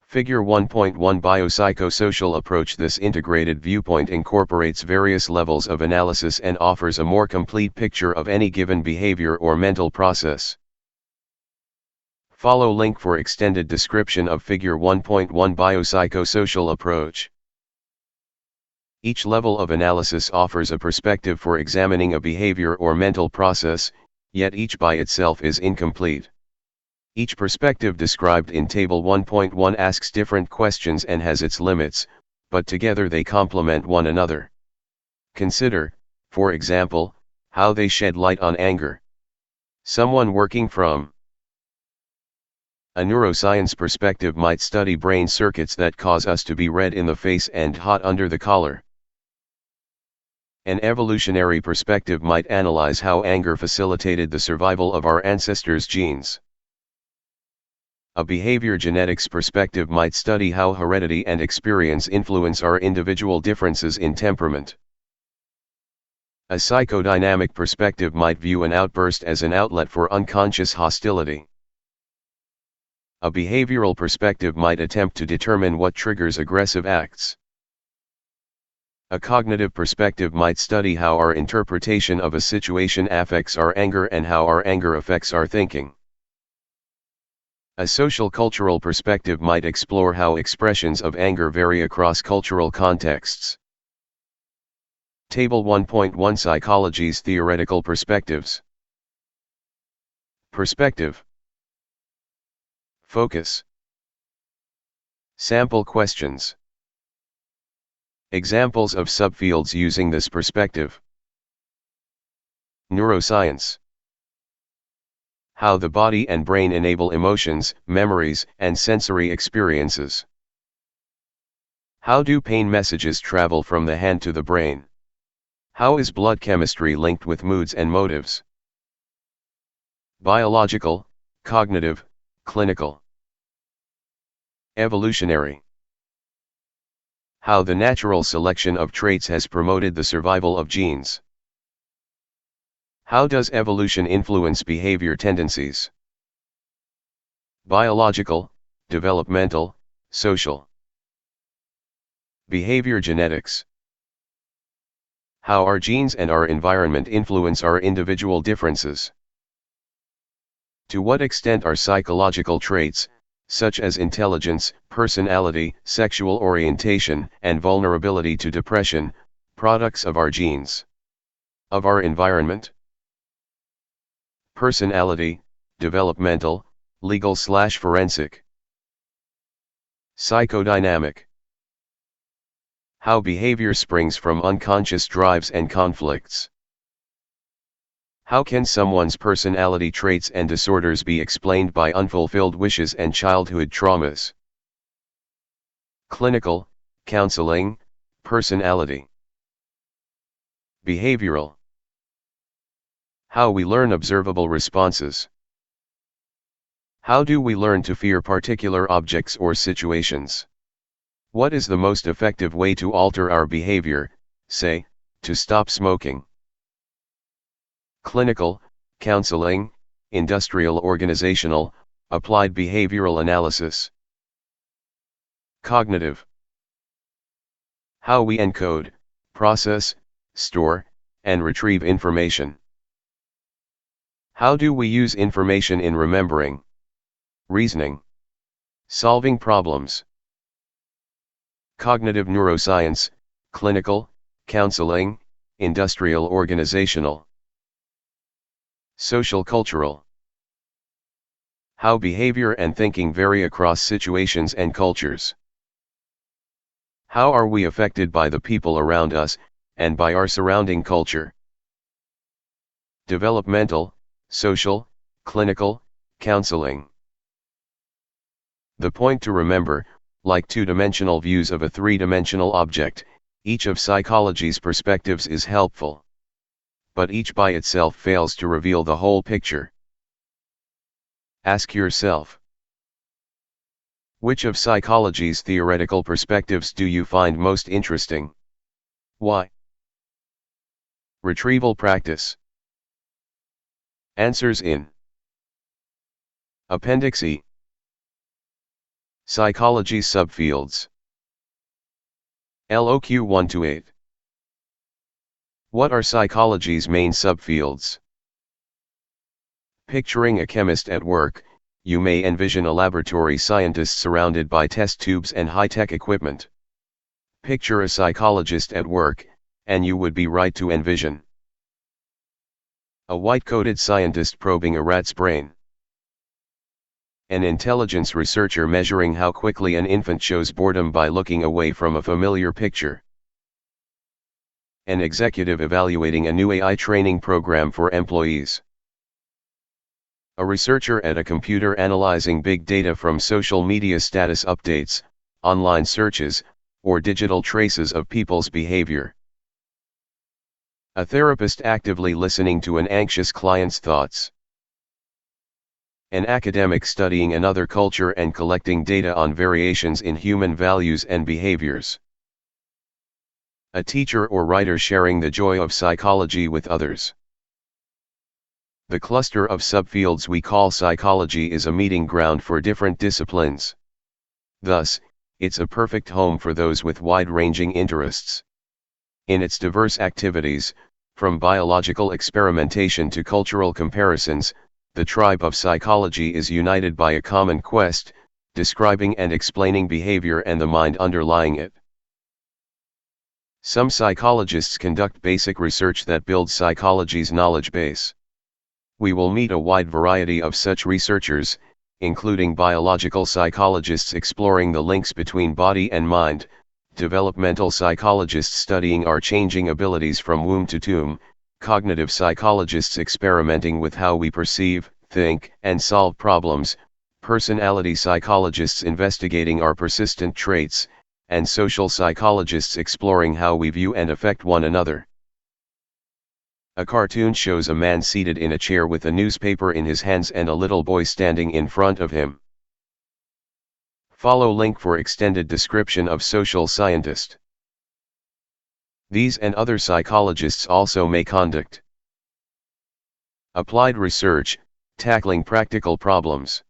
Figure 1.1 Biopsychosocial approach. This integrated viewpoint incorporates various levels of analysis and offers a more complete picture of any given behavior or mental process. Follow link for extended description of Figure 1.1 Biopsychosocial approach. Each level of analysis offers a perspective for examining a behavior or mental process, yet each by itself is incomplete. Each perspective described in Table 1.1 asks different questions and has its limits, but together they complement one another. Consider, for example, how they shed light on anger. Someone working from a neuroscience perspective might study brain circuits that cause us to be red in the face and hot under the collar. An evolutionary perspective might analyze how anger facilitated the survival of our ancestors' genes. A behavior genetics perspective might study how heredity and experience influence our individual differences in temperament. A psychodynamic perspective might view an outburst as an outlet for unconscious hostility. A behavioral perspective might attempt to determine what triggers aggressive acts. A cognitive perspective might study how our interpretation of a situation affects our anger and how our anger affects our thinking. A social-cultural perspective might explore how expressions of anger vary across cultural contexts. Table 1.1 Psychology's theoretical perspectives. Perspective. Focus. Sample questions. Examples of subfields using this perspective. Neuroscience. How the body and brain enable emotions, memories, and sensory experiences. How do pain messages travel from the hand to the brain? How is blood chemistry linked with moods and motives? Biological, cognitive, clinical. Evolutionary. How the natural selection of traits has promoted the survival of genes. How does evolution influence behavior tendencies? Biological, developmental, social. Behavior genetics. How our genes and our environment influence our individual differences. To what extent are psychological traits, such as intelligence, personality, sexual orientation, and vulnerability to depression, products of our genes? Of our environment? Personality, developmental, legal/forensic. Psychodynamic. How behavior springs from unconscious drives and conflicts. How can someone's personality traits and disorders be explained by unfulfilled wishes and childhood traumas? Clinical, counseling, personality. Behavioral. How we learn observable responses. How do we learn to fear particular objects or situations? What is the most effective way to alter our behavior, say, to stop smoking? Clinical, counseling, industrial organizational, applied behavioral analysis. Cognitive. How we encode, process, store, and retrieve information. How do we use information in remembering, reasoning, solving problems? Cognitive neuroscience, clinical, counseling, industrial organizational. Social cultural. How behavior and thinking vary across situations and cultures. How are we affected by the people around us, and by our surrounding culture? Developmental, social, clinical, counseling. The point to remember, like two-dimensional views of a three-dimensional object, each of psychology's perspectives is helpful. But each by itself fails to reveal the whole picture. Ask yourself, which of psychology's theoretical perspectives do you find most interesting? Why? Retrieval practice. Answers in Appendix E. Psychology subfields. LOQ 1-8. What are psychology's main subfields? Picturing a chemist at work, you may envision a laboratory scientist surrounded by test tubes and high-tech equipment. Picture a psychologist at work, and you would be right to envision a white-coated scientist probing a rat's brain. An intelligence researcher measuring how quickly an infant shows boredom by looking away from a familiar picture. An executive evaluating a new AI training program for employees. A researcher at a computer analyzing big data from social media status updates, online searches, or digital traces of people's behavior. A therapist actively listening to an anxious client's thoughts. An academic studying another culture and collecting data on variations in human values and behaviors. A teacher or writer sharing the joy of psychology with others. The cluster of subfields we call psychology is a meeting ground for different disciplines. Thus, it's a perfect home for those with wide-ranging interests. In its diverse activities, from biological experimentation to cultural comparisons, the tribe of psychology is united by a common quest, describing and explaining behavior and the mind underlying it. Some psychologists conduct basic research that builds psychology's knowledge base. We will meet a wide variety of such researchers, including biological psychologists exploring the links between body and mind, developmental psychologists studying our changing abilities from womb to tomb, cognitive psychologists experimenting with how we perceive, think, and solve problems, personality psychologists investigating our persistent traits, and social psychologists exploring how we view and affect one another. A cartoon shows a man seated in a chair with a newspaper in his hands and a little boy standing in front of him. Follow link for extended description of social scientist. These and other psychologists also may conduct applied research, tackling practical problems.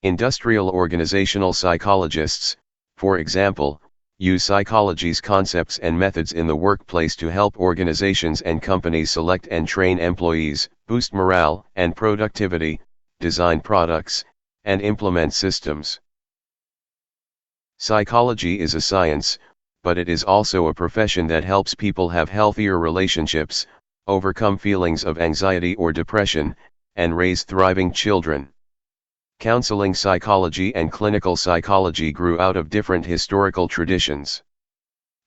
Industrial organizational psychologists, for example, use psychology's concepts and methods in the workplace to help organizations and companies select and train employees, boost morale and productivity, design products, and implement systems. Psychology is a science, but it is also a profession that helps people have healthier relationships, overcome feelings of anxiety or depression, and raise thriving children. Counseling psychology and clinical psychology grew out of different historical traditions.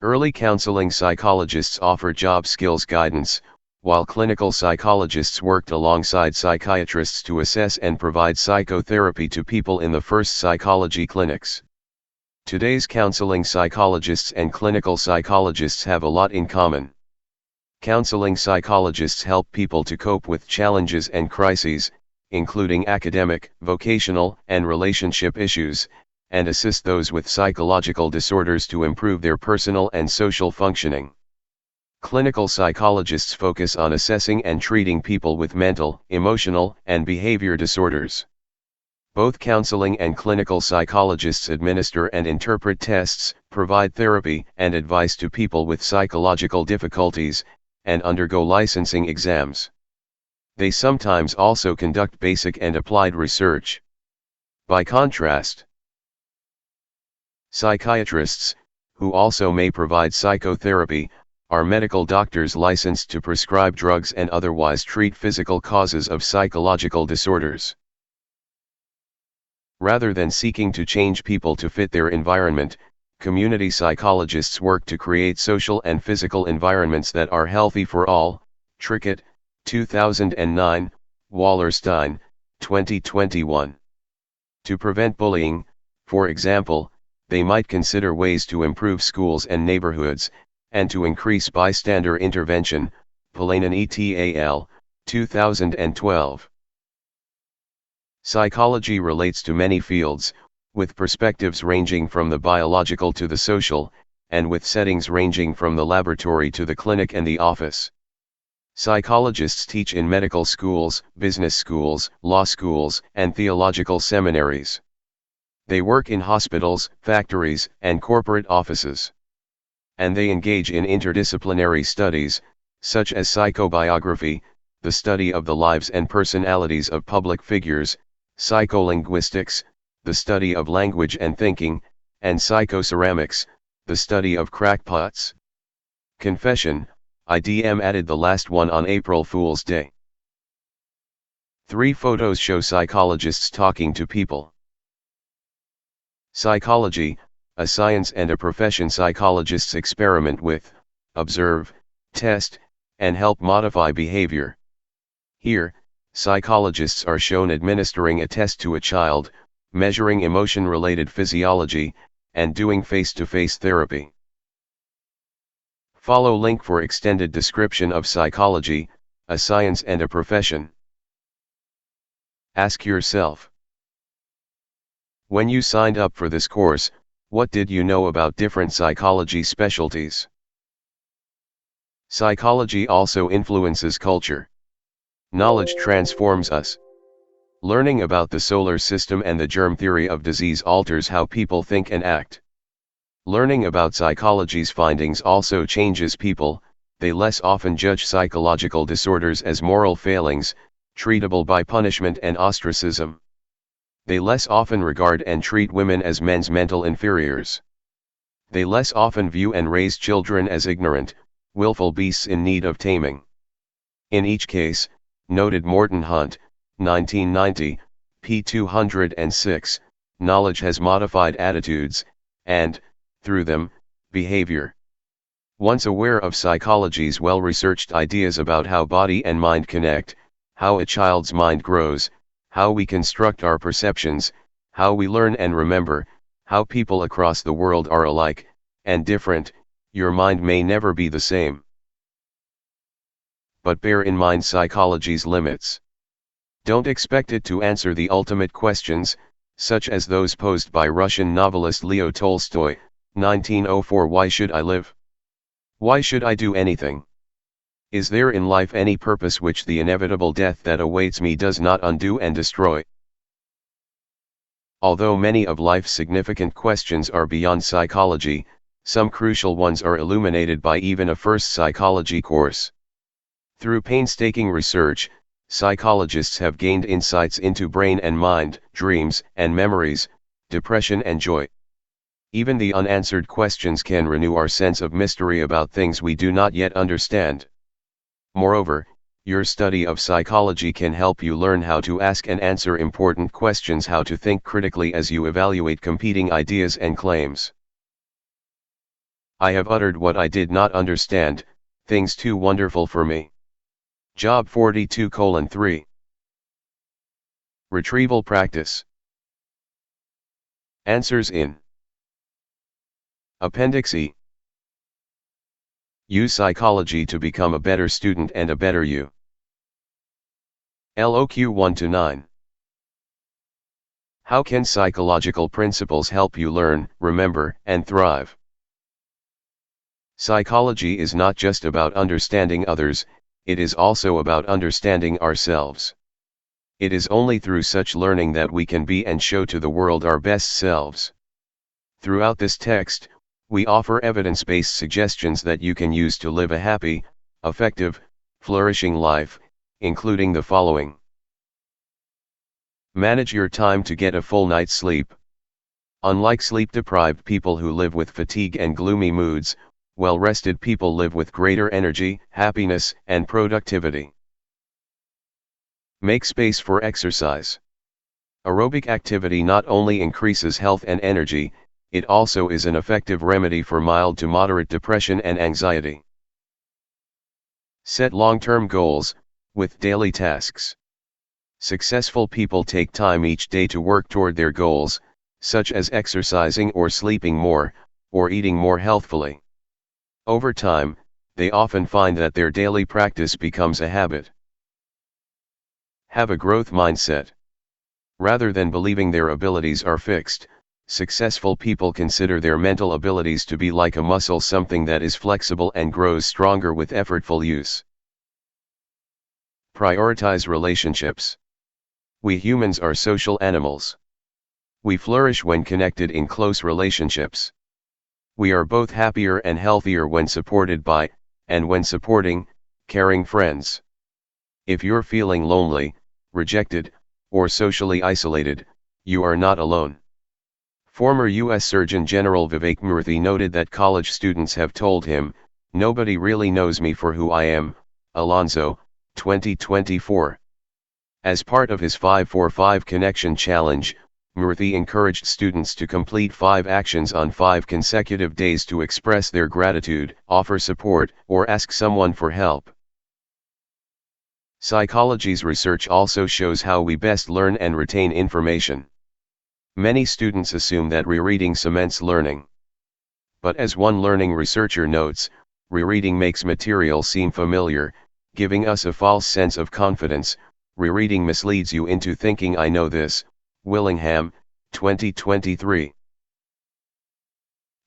Early counseling psychologists offered job skills guidance, while clinical psychologists worked alongside psychiatrists to assess and provide psychotherapy to people in the first psychology clinics. Today's counseling psychologists and clinical psychologists have a lot in common. Counseling psychologists help people to cope with challenges and crises, including academic, vocational, and relationship issues, and assist those with psychological disorders to improve their personal and social functioning. Clinical psychologists focus on assessing and treating people with mental, emotional, and behavior disorders. Both counseling and clinical psychologists administer and interpret tests, provide therapy and advice to people with psychological difficulties, and undergo licensing exams. They sometimes also conduct basic and applied research. By contrast, psychiatrists, who also may provide psychotherapy, are medical doctors licensed to prescribe drugs and otherwise treat physical causes of psychological disorders. Rather than seeking to change people to fit their environment, community psychologists work to create social and physical environments that are healthy for all. Trickett, 2009, Wallerstein, 2021. To prevent bullying, for example, they might consider ways to improve schools and neighborhoods, and to increase bystander intervention. Polanen et al., 2012. Psychology relates to many fields, with perspectives ranging from the biological to the social, and with settings ranging from the laboratory to the clinic and the office. Psychologists teach in medical schools, business schools, law schools, and theological seminaries. They work in hospitals, factories, and corporate offices. And they engage in interdisciplinary studies, such as psychobiography, the study of the lives and personalities of public figures, psycholinguistics, the study of language and thinking, and psychoceramics, the study of crackpots. Confession, IDM added the last one on April Fool's Day. 3 photos show psychologists talking to people. Psychology, a science and a profession. Psychologists experiment with, observe, test, and help modify behavior. Here, psychologists are shown administering a test to a child, measuring emotion-related physiology, and doing face-to-face therapy. Follow link for extended description of psychology, a science and a profession. Ask yourself, when you signed up for this course, what did you know about different psychology specialties? Psychology also influences culture. Knowledge transforms us. Learning about the solar system and the germ theory of disease alters how people think and act. Learning about psychology's findings also changes people. They less often judge psychological disorders as moral failings, treatable by punishment and ostracism. They less often regard and treat women as men's mental inferiors. They less often view and raise children as ignorant, willful beasts in need of taming. In each case, noted Morton Hunt, 1990, p. 206, knowledge has modified attitudes, and, through them, behavior. Once aware of psychology's well-researched ideas about how body and mind connect, how a child's mind grows, how we construct our perceptions, how we learn and remember, how people across the world are alike, and different, your mind may never be the same. But bear in mind psychology's limits. Don't expect it to answer the ultimate questions, such as those posed by Russian novelist Leo Tolstoy, 1904. Why should I live? Why should I do anything? Is there in life any purpose which the inevitable death that awaits me does not undo and destroy? Although many of life's significant questions are beyond psychology, some crucial ones are illuminated by even a first psychology course. Through painstaking research, psychologists have gained insights into brain and mind, dreams and memories, depression and joy. Even the unanswered questions can renew our sense of mystery about things we do not yet understand. Moreover, your study of psychology can help you learn how to ask and answer important questions, how to think critically as you evaluate competing ideas and claims. I have uttered what I did not understand, things too wonderful for me. Job 42:3. Retrieval practice. Answers in Appendix E. Use psychology to become a better student and a better you. LOQ 1-9. How can psychological principles help you learn, remember, and thrive? Psychology is not just about understanding others, it is also about understanding ourselves. It is only through such learning that we can be and show to the world our best selves. Throughout this text, we offer evidence-based suggestions that you can use to live a happy, effective, flourishing life, including the following. Manage your time to get a full night's sleep. Unlike sleep-deprived people who live with fatigue and gloomy moods, well-rested people live with greater energy, happiness, and productivity. Make space for exercise. Aerobic activity not only increases health and energy, it also is an effective remedy for mild to moderate depression and anxiety. Set long-term goals, with daily tasks. Successful people take time each day to work toward their goals, such as exercising or sleeping more, or eating more healthfully. Over time, they often find that their daily practice becomes a habit. Have a growth mindset. Rather than believing their abilities are fixed, successful people consider their mental abilities to be like a muscle, something that is flexible and grows stronger with effortful use. Prioritize relationships. We humans are social animals. We flourish when connected in close relationships. We are both happier and healthier when supported by, and when supporting, caring friends. If you're feeling lonely, rejected, or socially isolated, you are not alone. Former U.S. Surgeon General Vivek Murthy noted that college students have told him, "Nobody really knows me for who I am." Alonzo, 2024. As part of his 5-for-5 Connection Challenge, Murthy encouraged students to complete 5 actions on 5 consecutive days to express their gratitude, offer support, or ask someone for help. Psychology's research also shows how we best learn and retain information. Many students assume that rereading cements learning. But as one learning researcher notes, rereading makes material seem familiar, giving us a false sense of confidence. Rereading misleads you into thinking I know this. Willingham, 2023.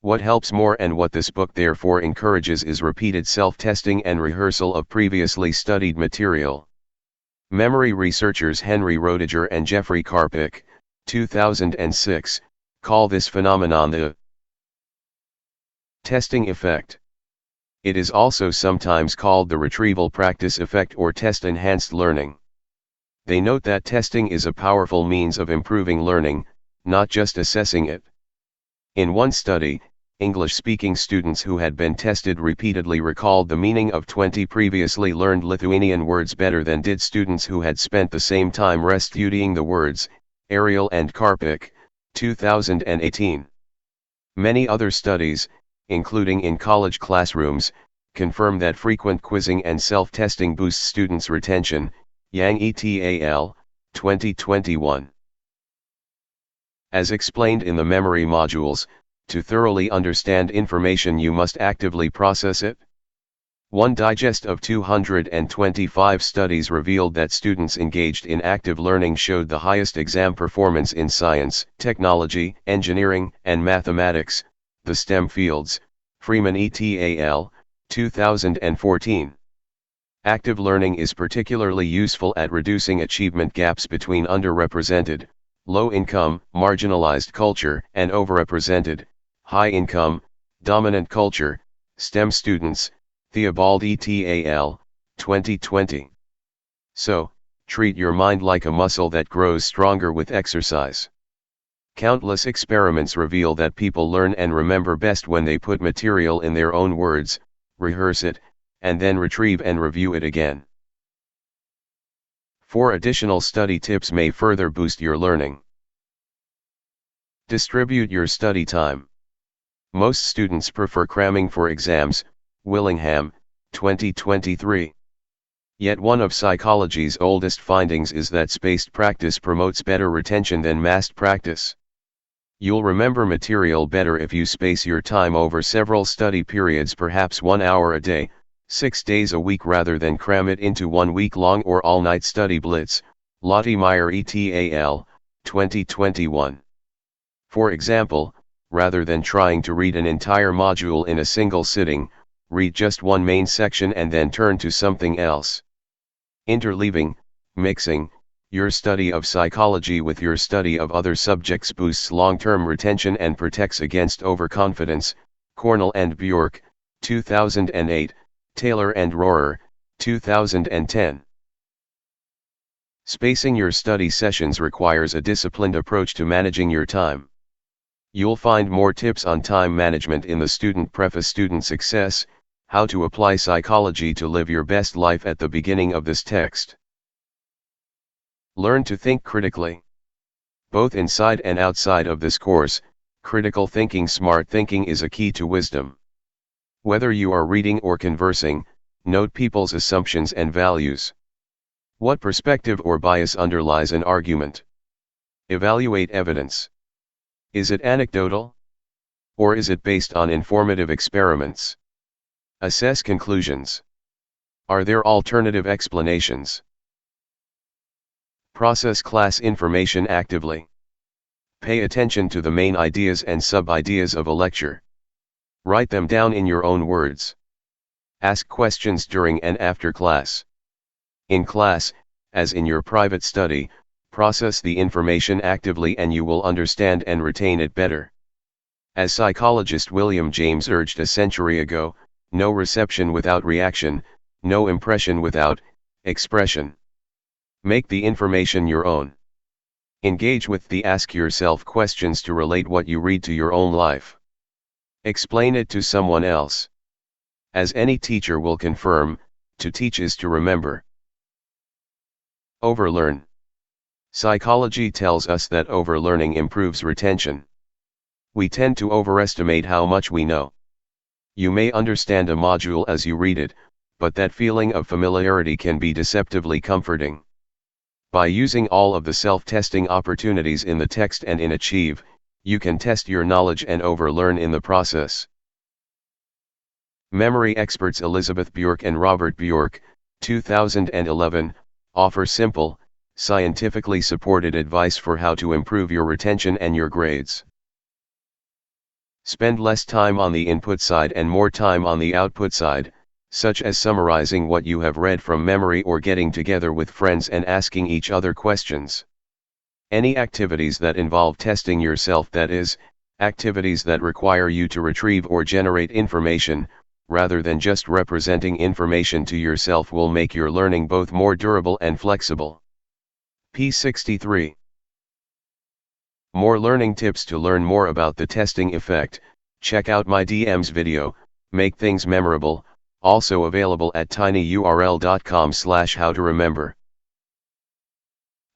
What helps more and what this book therefore encourages is repeated self-testing and rehearsal of previously studied material. Memory researchers Henry Roediger and Jeffrey Karpik, 2006, call this phenomenon the testing effect. It is also sometimes called the retrieval practice effect or test-enhanced learning. They note that testing is a powerful means of improving learning, not just assessing it. In one study, English-speaking students who had been tested repeatedly recalled the meaning of 20 previously learned Lithuanian words better than did students who had spent the same time studying the words. Ariel and Karpik, 2018. Many other studies, including in college classrooms, confirm that frequent quizzing and self-testing boosts students' retention. Yang et al., 2021. As explained in the memory modules, to thoroughly understand information you must actively process it. One digest of 225 studies revealed that students engaged in active learning showed the highest exam performance in science, technology, engineering, and mathematics, the STEM fields. Freeman et al., 2014. Active learning is particularly useful at reducing achievement gaps between underrepresented, low-income, marginalized culture and overrepresented, high-income, dominant culture, STEM students. Theobald et al., 2020. So, treat your mind like a muscle that grows stronger with exercise. Countless experiments reveal that people learn and remember best when they put material in their own words, rehearse it, and then retrieve and review it again. 4 additional study tips may further boost your learning. Distribute your study time. Most students prefer cramming for exams. Willingham, 2023. Yet one of psychology's oldest findings is that spaced practice promotes better retention than massed practice. You'll remember material better if you space your time over several study periods, perhaps 1 hour a day, 6 days a week rather than cram it into 1 week-long or all-night study blitz, Lotte Meyer et al., 2021. For example, rather than trying to read an entire module in a single sitting, read just one main section and then turn to something else. Interleaving, mixing, your study of psychology with your study of other subjects boosts long-term retention and protects against overconfidence. Cornell and Bjork, 2008, Taylor and Rohrer, 2010. Spacing your study sessions requires a disciplined approach to managing your time. You'll find more tips on time management in the student preface Student Success, How to Apply Psychology to Live Your Best Life at the beginning of this text. Learn to think critically. Both inside and outside of this course, critical thinking, smart thinking is a key to wisdom. Whether you are reading or conversing, note people's assumptions and values. What perspective or bias underlies an argument? Evaluate evidence. Is it anecdotal? Or is it based on informative experiments? Assess conclusions. Are there alternative explanations? Process class information actively. Pay attention to the main ideas and sub-ideas of a lecture. Write them down in your own words. Ask questions during and after class. In class, as in your private study, process the information actively and you will understand and retain it better. As psychologist William James urged a century ago, no reception without reaction, no impression without expression. Make the information your own. Engage with the ask yourself questions to relate what you read to your own life. Explain it to someone else. As any teacher will confirm, to teach is to remember. Overlearn. Psychology tells us that overlearning improves retention. We tend to overestimate how much we know. You may understand a module as you read it, but that feeling of familiarity can be deceptively comforting. By using all of the self-testing opportunities in the text and in Achieve, you can test your knowledge and overlearn in the process. Memory experts Elizabeth Bjork and Robert Bjork, 2011, offer simple, scientifically supported advice for how to improve your retention and your grades. Spend less time on the input side and more time on the output side, such as summarizing what you have read from memory or getting together with friends and asking each other questions. Any activities that involve testing yourself, that is, activities that require you to retrieve or generate information, rather than just representing information to yourself, will make your learning both more durable and flexible. P63. More learning tips. To learn more about the testing effect, check out my DM's video, Make Things Memorable, also available at tinyurl.com/howtoremember.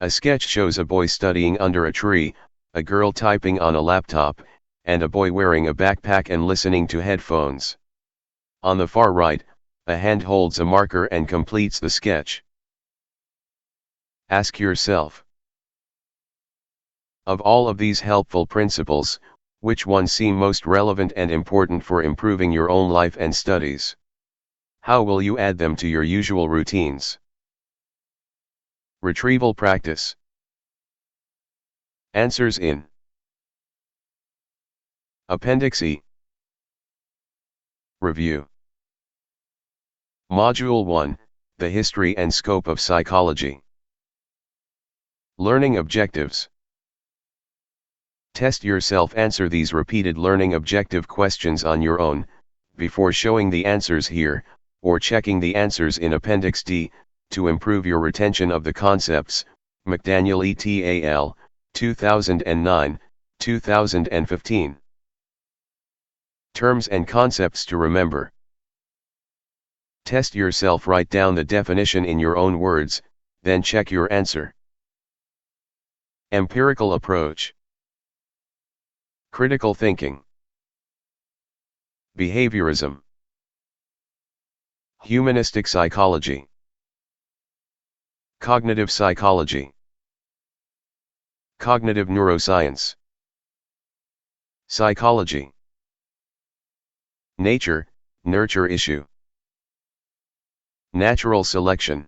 A sketch shows a boy studying under a tree, a girl typing on a laptop, and a boy wearing a backpack and listening to headphones. On the far right, a hand holds a marker and completes the sketch. Ask yourself, of all of these helpful principles, which ones seem most relevant and important for improving your own life and studies? How will you add them to your usual routines? Retrieval practice. Answers in Appendix E. Review. Module 1, The History and Scope of Psychology. Learning objectives. Test yourself. Answer these repeated learning objective questions on your own, before showing the answers here, or checking the answers in Appendix D, to improve your retention of the concepts. McDaniel et al., 2009, 2015. Terms and concepts to remember. Test yourself. Write down the definition in your own words, then check your answer. Empirical approach. Critical thinking. Behaviorism. Humanistic psychology. Cognitive psychology. Cognitive neuroscience. Psychology. Nature, nurture issue. Natural selection.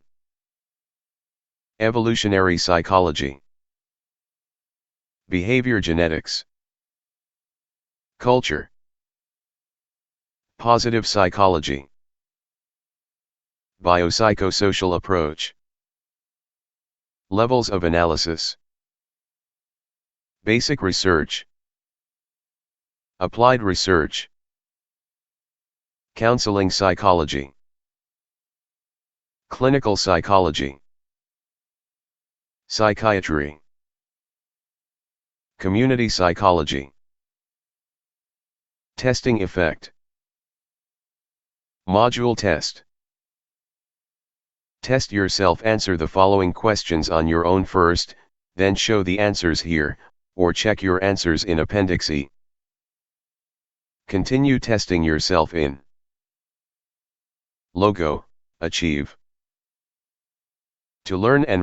Evolutionary psychology. Behavior genetics. Culture. Positive psychology. Biopsychosocial approach. Levels of analysis. Basic research. Applied research. Counseling psychology. Clinical psychology. Psychiatry. Community psychology. Testing effect. Module test. Test yourself. Answer the following questions on your own first, then show the answers here, or check your answers in Appendix E. Continue testing yourself in Logo, Achieve. To learn and